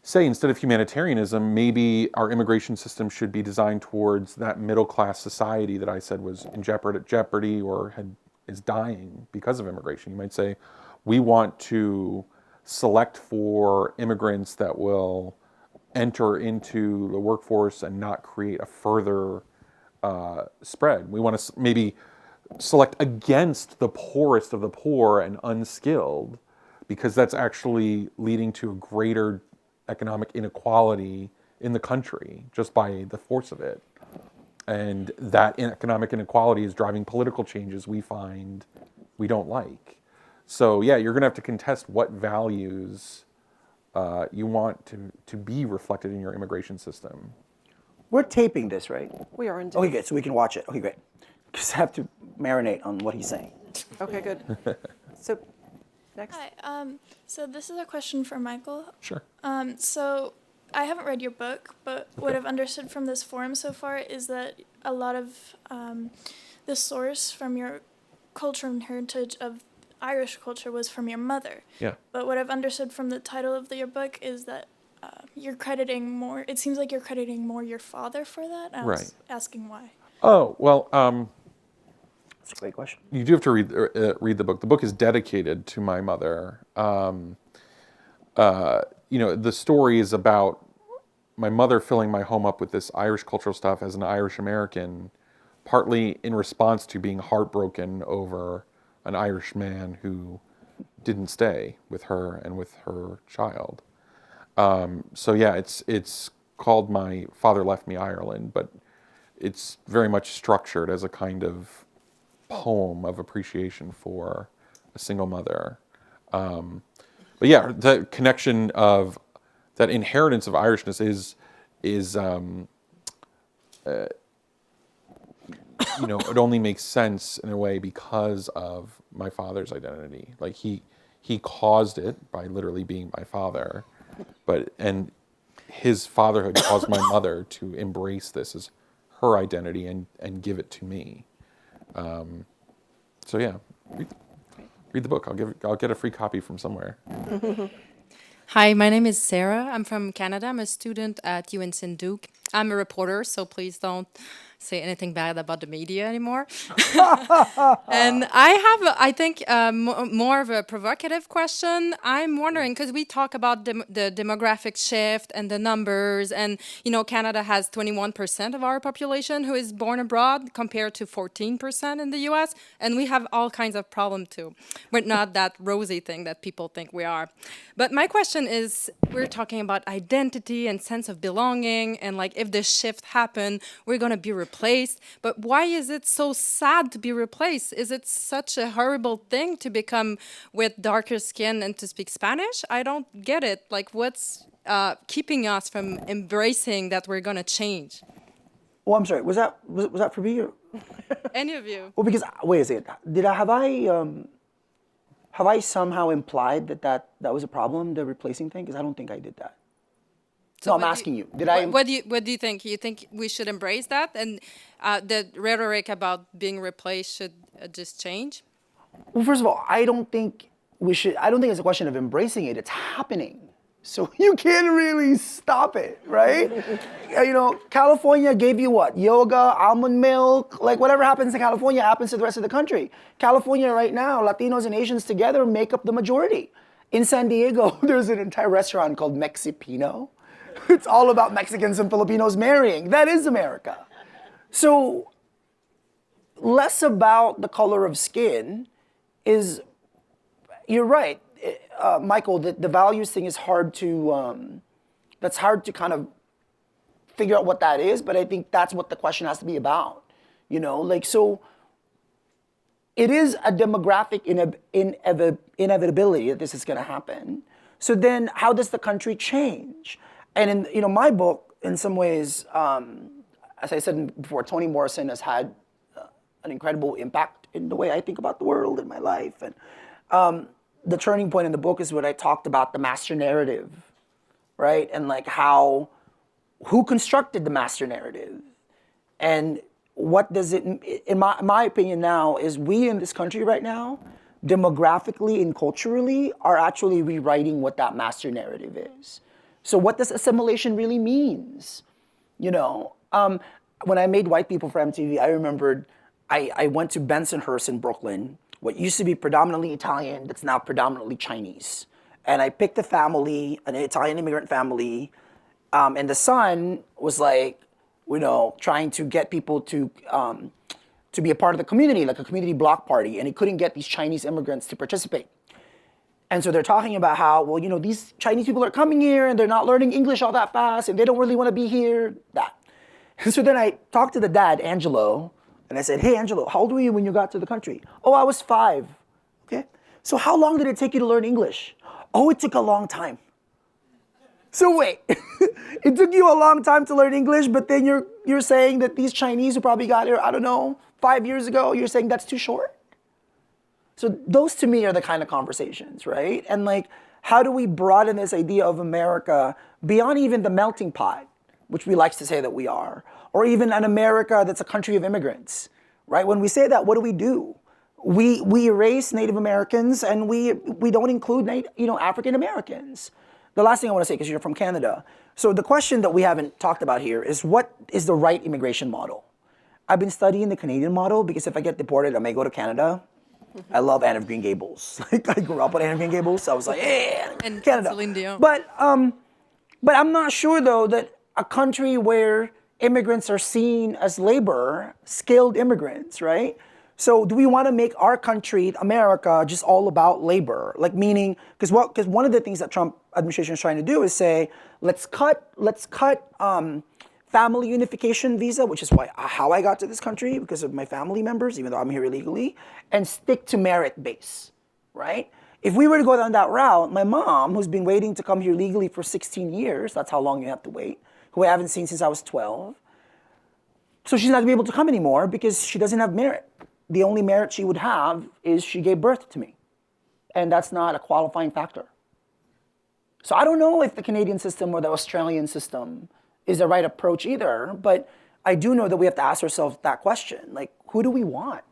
say, instead of humanitarianism, maybe our immigration system should be designed towards that middle class society that I said was in jeopardy or is dying because of immigration. You might say, we want to select for immigrants that will enter into the workforce and not create a further spread. We want to maybe select against the poorest of the poor and unskilled, because that's actually leading to a greater economic inequality in the country just by the force of it. And that economic inequality is driving political changes we find we don't like. So yeah, you're going to have to contest what values you want to be reflected in your immigration system. We're taping this, right? We are indeed. Okay, good. So we can watch it. Okay, great. Just have to marinate on what he's saying. Okay, good. So, next. Hi. So this is a question for Michael. Sure. So I haven't read your book, but what I've understood from this forum so far is that a lot of the source from your culture and heritage of Irish culture was from your mother. Yeah. But what I've understood from the title of your book is that you're crediting more. It seems like you're crediting more your father for that. I was asking why. Oh, well, That's a great question. you do have to read the book. The book is dedicated to my mother. The story is about my mother filling my home up with this Irish cultural stuff as an Irish American, partly in response to being heartbroken over an Irish man who didn't stay with her and with her child. So yeah, it's called My Father Left Me Ireland, but it's very much structured as a kind of poem of appreciation for a single mother. But yeah, the connection of that inheritance of Irishness is it only makes sense in a way because of my father's identity. Like he caused it by literally being my father, and his fatherhood caused my mother to embrace this as her identity and give it to me. So yeah, read the book. I'll get a free copy from somewhere. Hi, my name is Sarah. I'm from Canada. I'm a student at UNC St. Duke. I'm a reporter, so please don't say anything bad about the media anymore. And I have, I think, more of a provocative question. I'm wondering, because we talk about the demographic shift and the numbers, and, Canada has 21% of our population who is born abroad compared to 14% in the US, and we have all kinds of problems too. We're not that rosy thing that people think we are. But my question is, we're talking about identity and sense of belonging, and like if the shift happen, we're going to be replaced. But why is it so sad to be replaced? Is it such a horrible thing to become with darker skin and to speak Spanish? I don't get it. Like, what's keeping us from embracing that we're going to change? Oh, I'm sorry. Was that for me? Or? Any of you? Well, because wait a second. Have I somehow implied that was a problem, the replacing thing? Because I don't think I did that. So I'm asking you. Did I? What do you think? You think we should embrace that, and the rhetoric about being replaced should just change? Well, first of all, I don't think we should. I don't think it's a question of embracing it. It's happening, so you can't really stop it, right? California gave you what? Yoga, almond milk, like whatever happens in California happens to the rest of the country. California right now, Latinos and Asians together make up the majority. In San Diego, there's an entire restaurant called Mexipino. It's all about Mexicans and Filipinos marrying. That is America. So less about the color of skin is, you're right, Michael, the values thing is hard to, that's hard to kind of figure out what that is, but I think that's what the question has to be about. So it is a demographic inevitability that this is going to happen. So then how does the country change? And in my book, in some ways, as I said before, Toni Morrison has had an incredible impact in the way I think about the world and my life. And the turning point in the book is what I talked about, the master narrative, right? And like who constructed the master narrative? And what does it, in my opinion now, is we in this country right now, demographically and culturally, are actually rewriting what that master narrative is. So what does assimilation really means? When I made White People for MTV, I remembered I went to Bensonhurst in Brooklyn, what used to be predominantly Italian, that's now predominantly Chinese. And I picked a family, an Italian immigrant family, and the son was like, trying to get people to be a part of the community, like a community block party, and he couldn't get these Chinese immigrants to participate. And so they're talking about how, these Chinese people are coming here and they're not learning English all that fast and they don't really want to be here, that. And so then I talked to the dad, Angelo, and I said, hey, Angelo, how old were you when you got to the country? Oh, I was 5. Okay. So how long did it take you to learn English? Oh, it took a long time. So wait, it took you a long time to learn English, but then you're saying that these Chinese who probably got here, 5 years ago, you're saying that's too short? So those to me are the kind of conversations, right? And like, how do we broaden this idea of America beyond even the melting pot, which we like to say that we are, or even an America that's a country of immigrants, right? When we say that, what do? We erase Native Americans and we don't include African Americans. The last thing I want to say, because you're from Canada. So the question that we haven't talked about here is, what is the right immigration model? I've been studying the Canadian model because if I get deported, I may go to Canada. I love Anne of Green Gables. Like, I grew up with Anne of Green Gables, so I was like, yeah, And Canada. Celine Dion. But I'm not sure though that a country where immigrants are seen as labor, skilled immigrants, right? So do we want to make our country, America, just all about labor? Like meaning, because one of the things that Trump administration is trying to do is say, let's cut family unification visa, which is how I got to this country because of my family members, even though I'm here illegally, and stick to merit base, right? If we were to go down that route, my mom, who's been waiting to come here legally for 16 years, that's how long you have to wait, who I haven't seen since I was 12, so she's not gonna be able to come anymore because she doesn't have merit. The only merit she would have is she gave birth to me. And that's not a qualifying factor. So I don't know if the Canadian system or the Australian system is the right approach either, but I do know that we have to ask ourselves that question. Like, who do we want,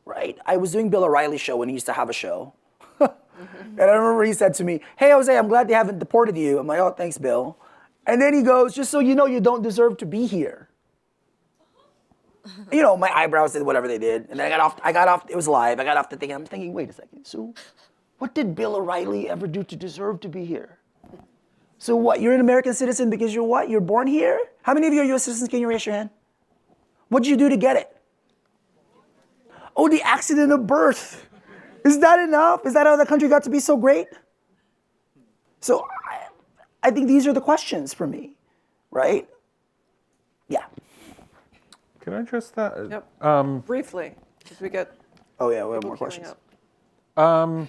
right? I was doing Bill O'Reilly's show when he used to have a show. And I remember he said to me, hey, Jose, I'm glad they haven't deported you. I'm like, oh, thanks, Bill. And then he goes, just so you know, you don't deserve to be here. You know, my eyebrows did whatever they did. And then I got off, it was live. I got off the thing. I'm thinking, wait a second. So what did Bill O'Reilly ever do to deserve to be here? So what, you're an American citizen because you're what? You're born here? How many of you are US citizens? Can you raise your hand? What did you do to get it? Oh, the accident of birth. Is that enough? Is that how the country got to be so great? So I think these are the questions for me, right? Yeah. Can I address that? Yep. Briefly, because we get Oh yeah, we have people more queuing questions. up.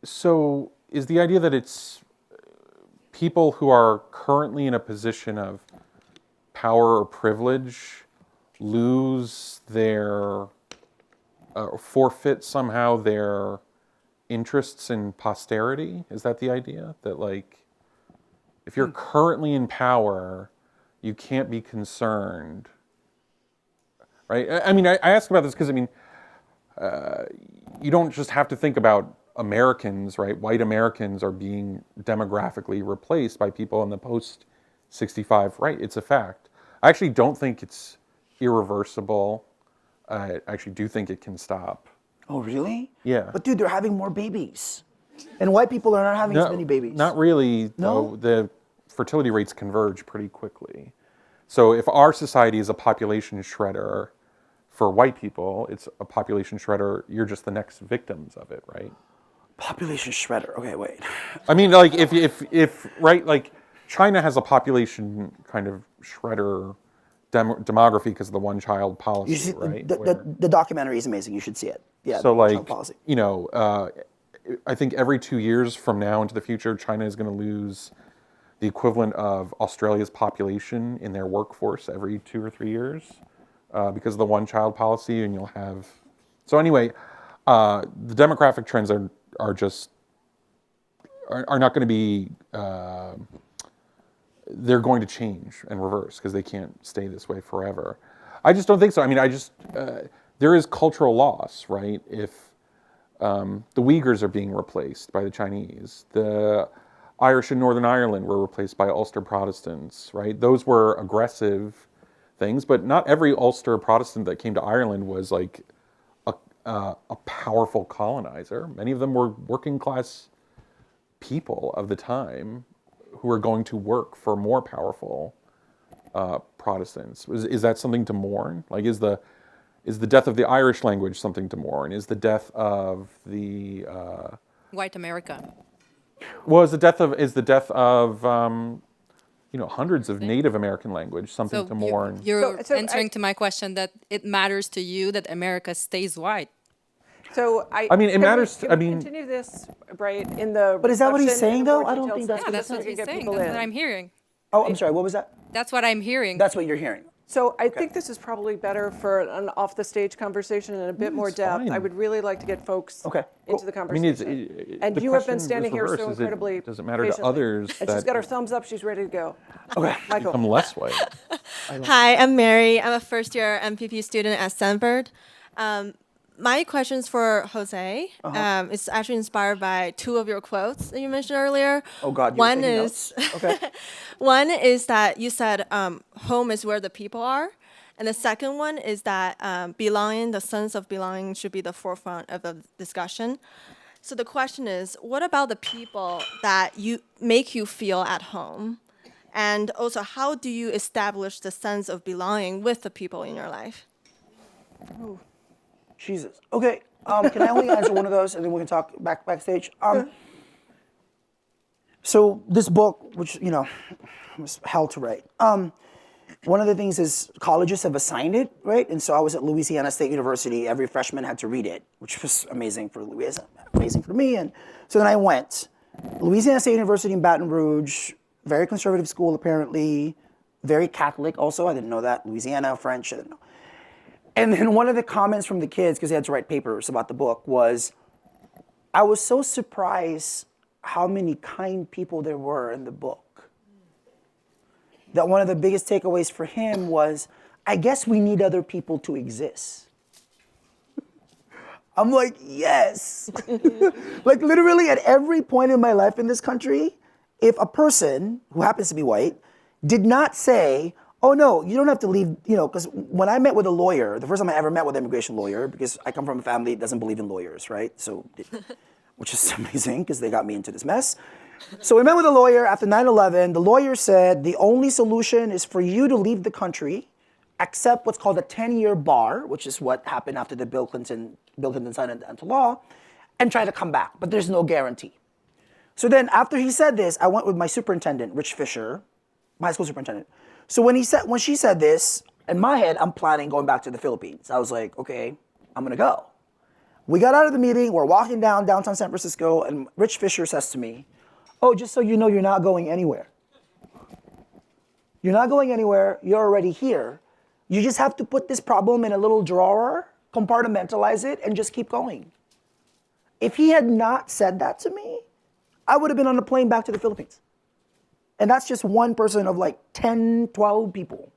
So is the idea that it's people who are currently in a position of power or privilege lose their, forfeit somehow their interests in posterity? Is that the idea? That like, if you're currently in power, you can't be concerned, right? I mean, I ask about this because, I mean, you don't just have to think about Americans, right? White Americans are being demographically replaced by people in the post-65, right? It's a fact. I actually don't think it's irreversible. I actually do think it can stop. Oh really? Yeah. But dude, they're having more babies. And white people are not having as many babies. Not really, No? though. The fertility rates converge pretty quickly. So if our society is a population shredder for white people, it's a population shredder, you're just the next victims of it, right? Population shredder. Okay, wait. I mean, like, if right, like, China has a population kind of shredder demography because of the one-child policy, You see, right? the documentary is amazing. You should see it. Yeah. So, the like, child policy. you know, I think every 2 years from now into the future, China is going to lose the equivalent of Australia's population in their workforce every 2 or 3 years because of the one-child policy, and you'll have. So anyway, the demographic trends are not going to be. They're going to change and reverse because they can't stay this way forever. I just don't think so. I mean, there is cultural loss, right? If the Uyghurs are being replaced by the Chinese, the Irish in Northern Ireland were replaced by Ulster Protestants, right? Those were aggressive things, but not every Ulster Protestant that came to Ireland was like a powerful colonizer. Many of them were working class people of the time who are going to work for more powerful Protestants. Is that something to mourn? Like, is the death of the Irish language something to mourn? Is the death of the White America. well, is the death of hundreds of Native American language something to mourn? You're So answering to my question that it matters to you that America stays white. So I mean, it matters. Can I we mean, continue this right in the. But is that what he's reflection in saying, more though? I don't detailed think that's space what That's so what we can he's get saying. people That's in. what I'm hearing. Oh, I'm sorry. What was that? That's what I'm hearing. That's what you're hearing. So I think this is probably better for an off-the-stage conversation in a bit more it's depth. fine. I would really like to get folks Okay, into the I mean, conversation. And the you have been question standing was here reversed. so incredibly Does it matter to patiently. others And she's that got her thumbs up. She's ready to go. Okay. Michael. become less white? Hi, I'm Mary. I'm a first-year MPP student at Stanford. My question's for Jose. It's actually inspired by two of your quotes that you mentioned earlier. Oh God. One taking is notes? Okay. one is that you said home is where the people are, and the second one is that belonging, the sense of belonging, should be the forefront of the discussion. So the question is, what about the people that you make you feel at home? And also, how do you establish the sense of belonging with the people in your life? Jesus. Okay. Can I only answer one of those, and then we can talk backstage? So this book, which was hell to write. One of the things is colleges have assigned it, right? And so I was at Louisiana State University. Every freshman had to read it, which was amazing for Louisiana, amazing for me. And so then I went. Louisiana State University in Baton Rouge, very conservative school apparently, very Catholic also. I didn't know that. Louisiana, French, I didn't know. And then one of the comments from the kids, because they had to write papers about the book, was, I was so surprised how many kind people there were in the book. That one of the biggest takeaways for him was, I guess we need other people to exist. I'm like, yes. Like literally at every point in my life in this country, if a person who happens to be white did not say, oh no, you don't have to leave, because when I met with a lawyer, the first time I ever met with an immigration lawyer, because I come from a family that doesn't believe in lawyers, right? So, which is amazing because they got me into this mess. So we met with a lawyer after 9/11. The lawyer said the only solution is for you to leave the country, accept what's called a 10-year bar, which is what happened after the Bill Clinton signed it into law, and try to come back. But there's no guarantee. So then after he said this, I went with my superintendent, Rich Fisher, my high school superintendent. So when she said this, in my head, I'm planning going back to the Philippines. I was like, okay, I'm gonna go. We got out of the meeting, we're walking downtown San Francisco, and Rich Fisher says to me, oh, just so you know, you're not going anywhere. You're not going anywhere, you're already here. You just have to put this problem in a little drawer, compartmentalize it, and just keep going. If he had not said that to me, I would have been on a plane back to the Philippines. And that's just one person of like 10, 12 people.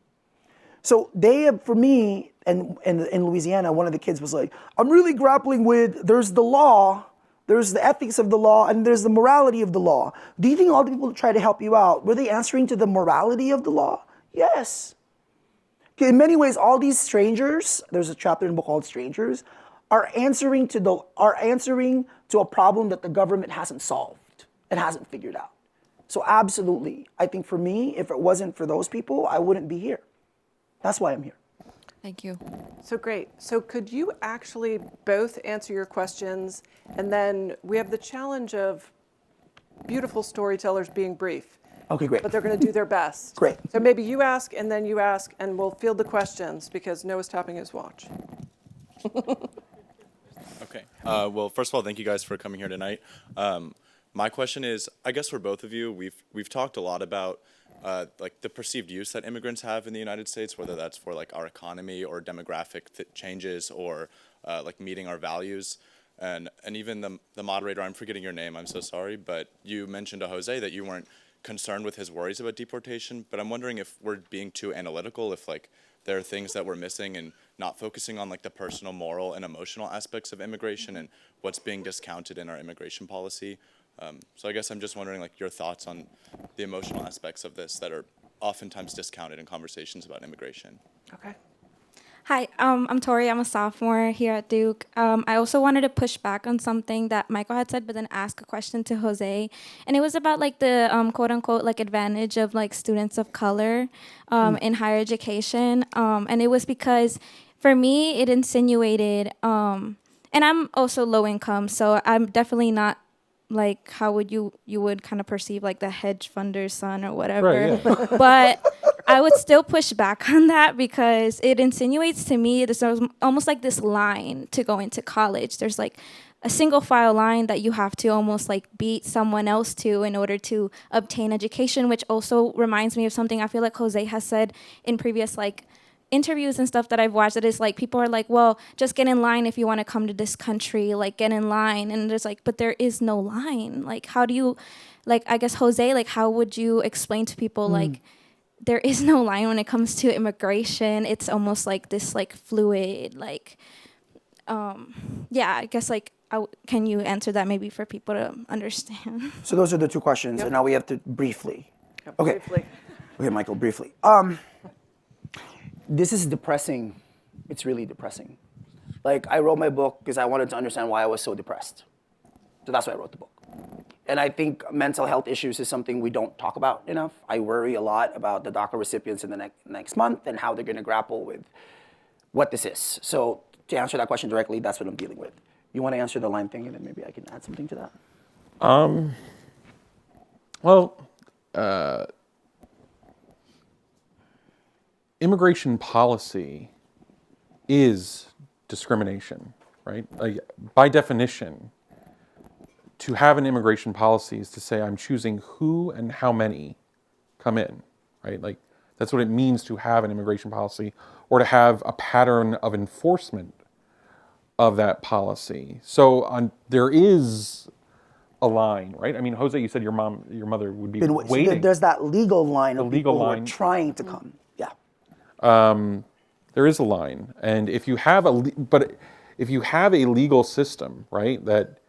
So they have, for me, and in Louisiana, one of the kids was like, I'm really grappling with, there's the law, there's the ethics of the law, and there's the morality of the law. Do you think all the people that try to help you out, were they answering to the morality of the law? Yes. In many ways, all these strangers, there's a chapter in the book called Strangers, are answering to a problem that the government hasn't solved and hasn't figured out. So absolutely, I think for me, if it wasn't for those people, I wouldn't be here. That's why I'm here. Thank you. So great. So could you actually both answer your questions? And then we have the challenge of beautiful storytellers being brief. Okay, great. But they're going to do their best. Great. So maybe you ask, and then you ask, and we'll field the questions because Noah's tapping his watch. Okay. Well, first of all, thank you guys for coming here tonight. My question is, I guess for both of you, we've talked a lot about like the perceived use that immigrants have in the United States, whether that's for like our economy or demographic changes or like meeting our values. And even the moderator, I'm forgetting your name, I'm so sorry, but you mentioned to Jose that you weren't concerned with his worries about deportation, but I'm wondering if we're being too analytical, if like there are things that we're missing and not focusing on like the personal, moral, and emotional aspects of immigration and what's being discounted in our immigration policy. So I guess I'm just wondering like your thoughts on the emotional aspects of this that are oftentimes discounted in conversations about immigration. Okay. Hi, I'm Tori. I'm a sophomore here at Duke. I also wanted to push back on something that Michael had said, but then ask a question to Jose. And it was about like the quote unquote like advantage of like students of color in higher education. And it was because for me, it insinuated, and I'm also low income, so I'm definitely not like how would you would kind of perceive like the hedge funder's son or whatever. Right, yeah. But I would still push back on that because it insinuates to me there's almost like this line to go into college. There's like a single file line that you have to almost like beat someone else to in order to obtain education, which also reminds me of something I feel like Jose has said in previous like interviews and stuff that I've watched, that is like people are like, well, just get in line if you want to come to this country, like get in line. And there's like, but there is no line. Like, how do you, like, I guess Jose, like, how would you explain to people like there is no line when it comes to immigration? It's almost like this like fluid, like, yeah, I guess like, can you answer that maybe for people to understand? So those are the two questions, and now we have to briefly. Okay. Briefly. Okay, Michael, briefly. This is depressing. It's really depressing. Like, I wrote my book because I wanted to understand why I was so depressed. So that's why I wrote the book. And I think mental health issues is something we don't talk about enough. I worry a lot about the DACA recipients in the next month and how they're going to grapple with what this is. So to answer that question directly, that's what I'm dealing with. You want to answer the line thing, and then maybe I can add something to that? Immigration policy is discrimination, right? Like, by definition, to have an immigration policy is to say I'm choosing who and how many come in, right? Like, that's what it means to have an immigration policy, or to have a pattern of enforcement of that policy. So there is a line, right? I mean, Jose, you said your mother would be waiting. So there's that legal line of legal people line. who are trying to come. Yeah. There is a line, and if you have a legal system, right, that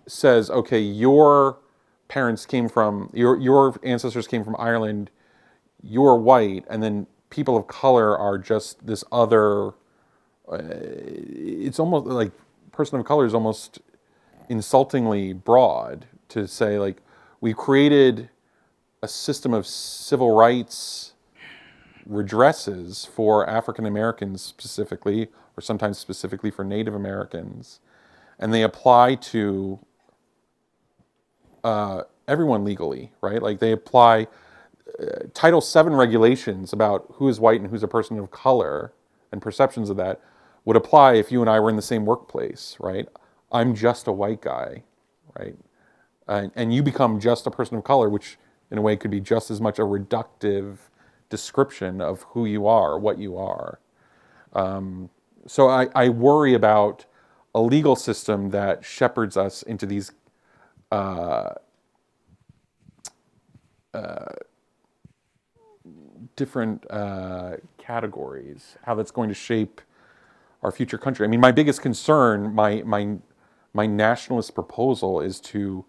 says, okay, your parents came from, your ancestors came from Ireland, you're white, and then people of color are just this other, it's almost like person of color is almost insultingly broad to say, like, we created a system of civil rights redresses for African Americans specifically, or sometimes specifically for Native Americans, and they apply to everyone legally, right? Like, they apply Title VII regulations about who is white and who's a person of color, and perceptions of that would apply if you and I were in the same workplace, right? I'm just a white guy, right? And you become just a person of color, which in a way could be just as much a reductive description of who you are, what you are. So I worry about a legal system that shepherds us into these different categories, how that's going to shape our future country. I mean, my biggest concern, my nationalist proposal is to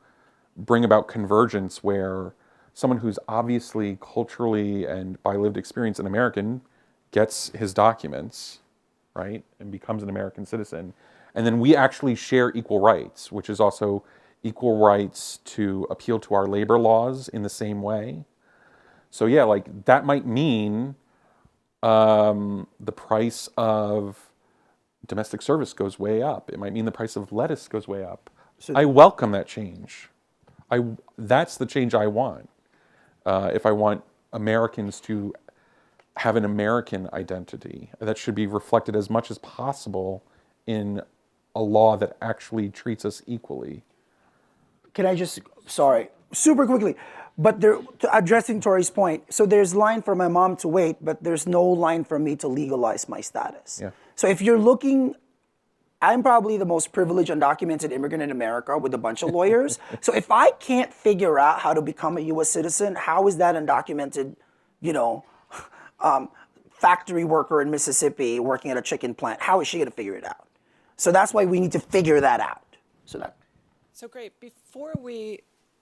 bring about convergence where someone who's obviously culturally and by lived experience an American gets his documents, right, and becomes an American citizen. And then we actually share equal rights, which is also equal rights to appeal to our labor laws in the same way. So yeah, like, that might mean the price of domestic service goes way up. It might mean the price of lettuce goes way up. So I welcome that change. That's the change I want. If I want Americans to have an American identity, that should be reflected as much as possible in a law that actually treats us equally. Can I just, sorry, super quickly, but addressing Tori's point, so there's line for my mom to wait, but there's no line for me to legalize my status. Yeah. So if you're looking, I'm probably the most privileged undocumented immigrant in America with a bunch of lawyers. So if I can't figure out how to become a U.S. citizen, how is that undocumented, factory worker in Mississippi working at a chicken plant, how is she going to figure it out? So that's why we need to figure that out. So great.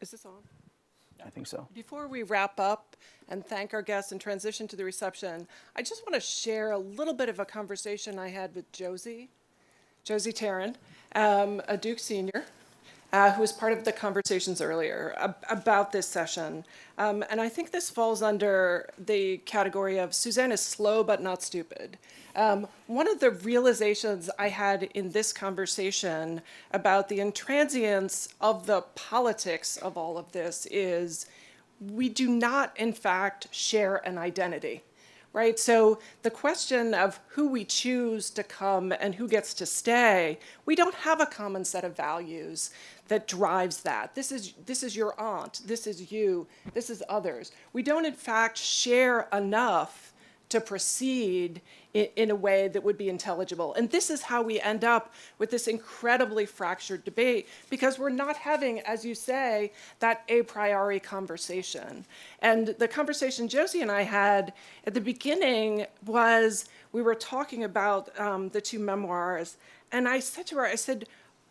Is this on? I think so. Before we wrap up and thank our guests and transition to the reception, I just want to share a little bit of a conversation I had with Josie Tarrant, a Duke senior, who was part of the conversations earlier about this session. And I think this falls under the category of Suzanne is slow but not stupid. One of the realizations I had in this conversation about the intransience of the politics of all of this is we do not, in fact, share an identity, right? So the question of who we choose to come and who gets to stay, we don't have a common set of values that drives that. This is your aunt, this is you, this is others. We don't, in fact, share enough to proceed in a way that would be intelligible. And this is how we end up with this incredibly fractured debate, because we're not having, as you say, that a priori conversation. And the conversation Josie and I had at the beginning was, we were talking about the two memoirs, and I said to her,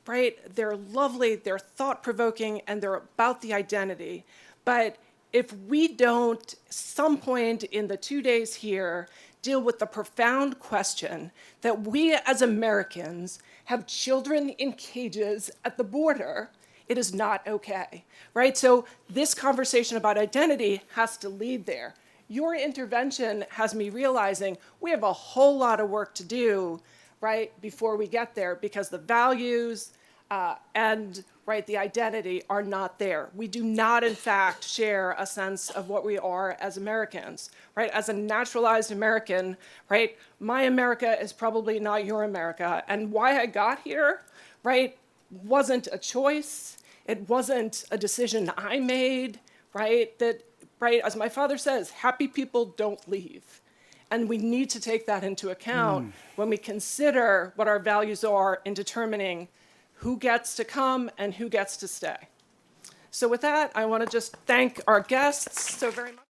right, they're lovely, they're thought-provoking, and they're about the identity, but if we don't, some point in the 2 days here, deal with the profound question that we as Americans have children in cages at the border, it is not okay, right? So this conversation about identity has to lead there. Your intervention has me realizing we have a whole lot of work to do, right, before we get there, because the values and right, the identity are not there. We do not, in fact, share a sense of what we are as Americans, right? As a naturalized American, right, my America is probably not your America. And why I got here, right, wasn't a choice. It wasn't a decision I made, right? That, right, as my father says, happy people don't leave. And we need to take that into account when we consider what our values are in determining who gets to come and who gets to stay. So with that, I want to just thank our guests so very much.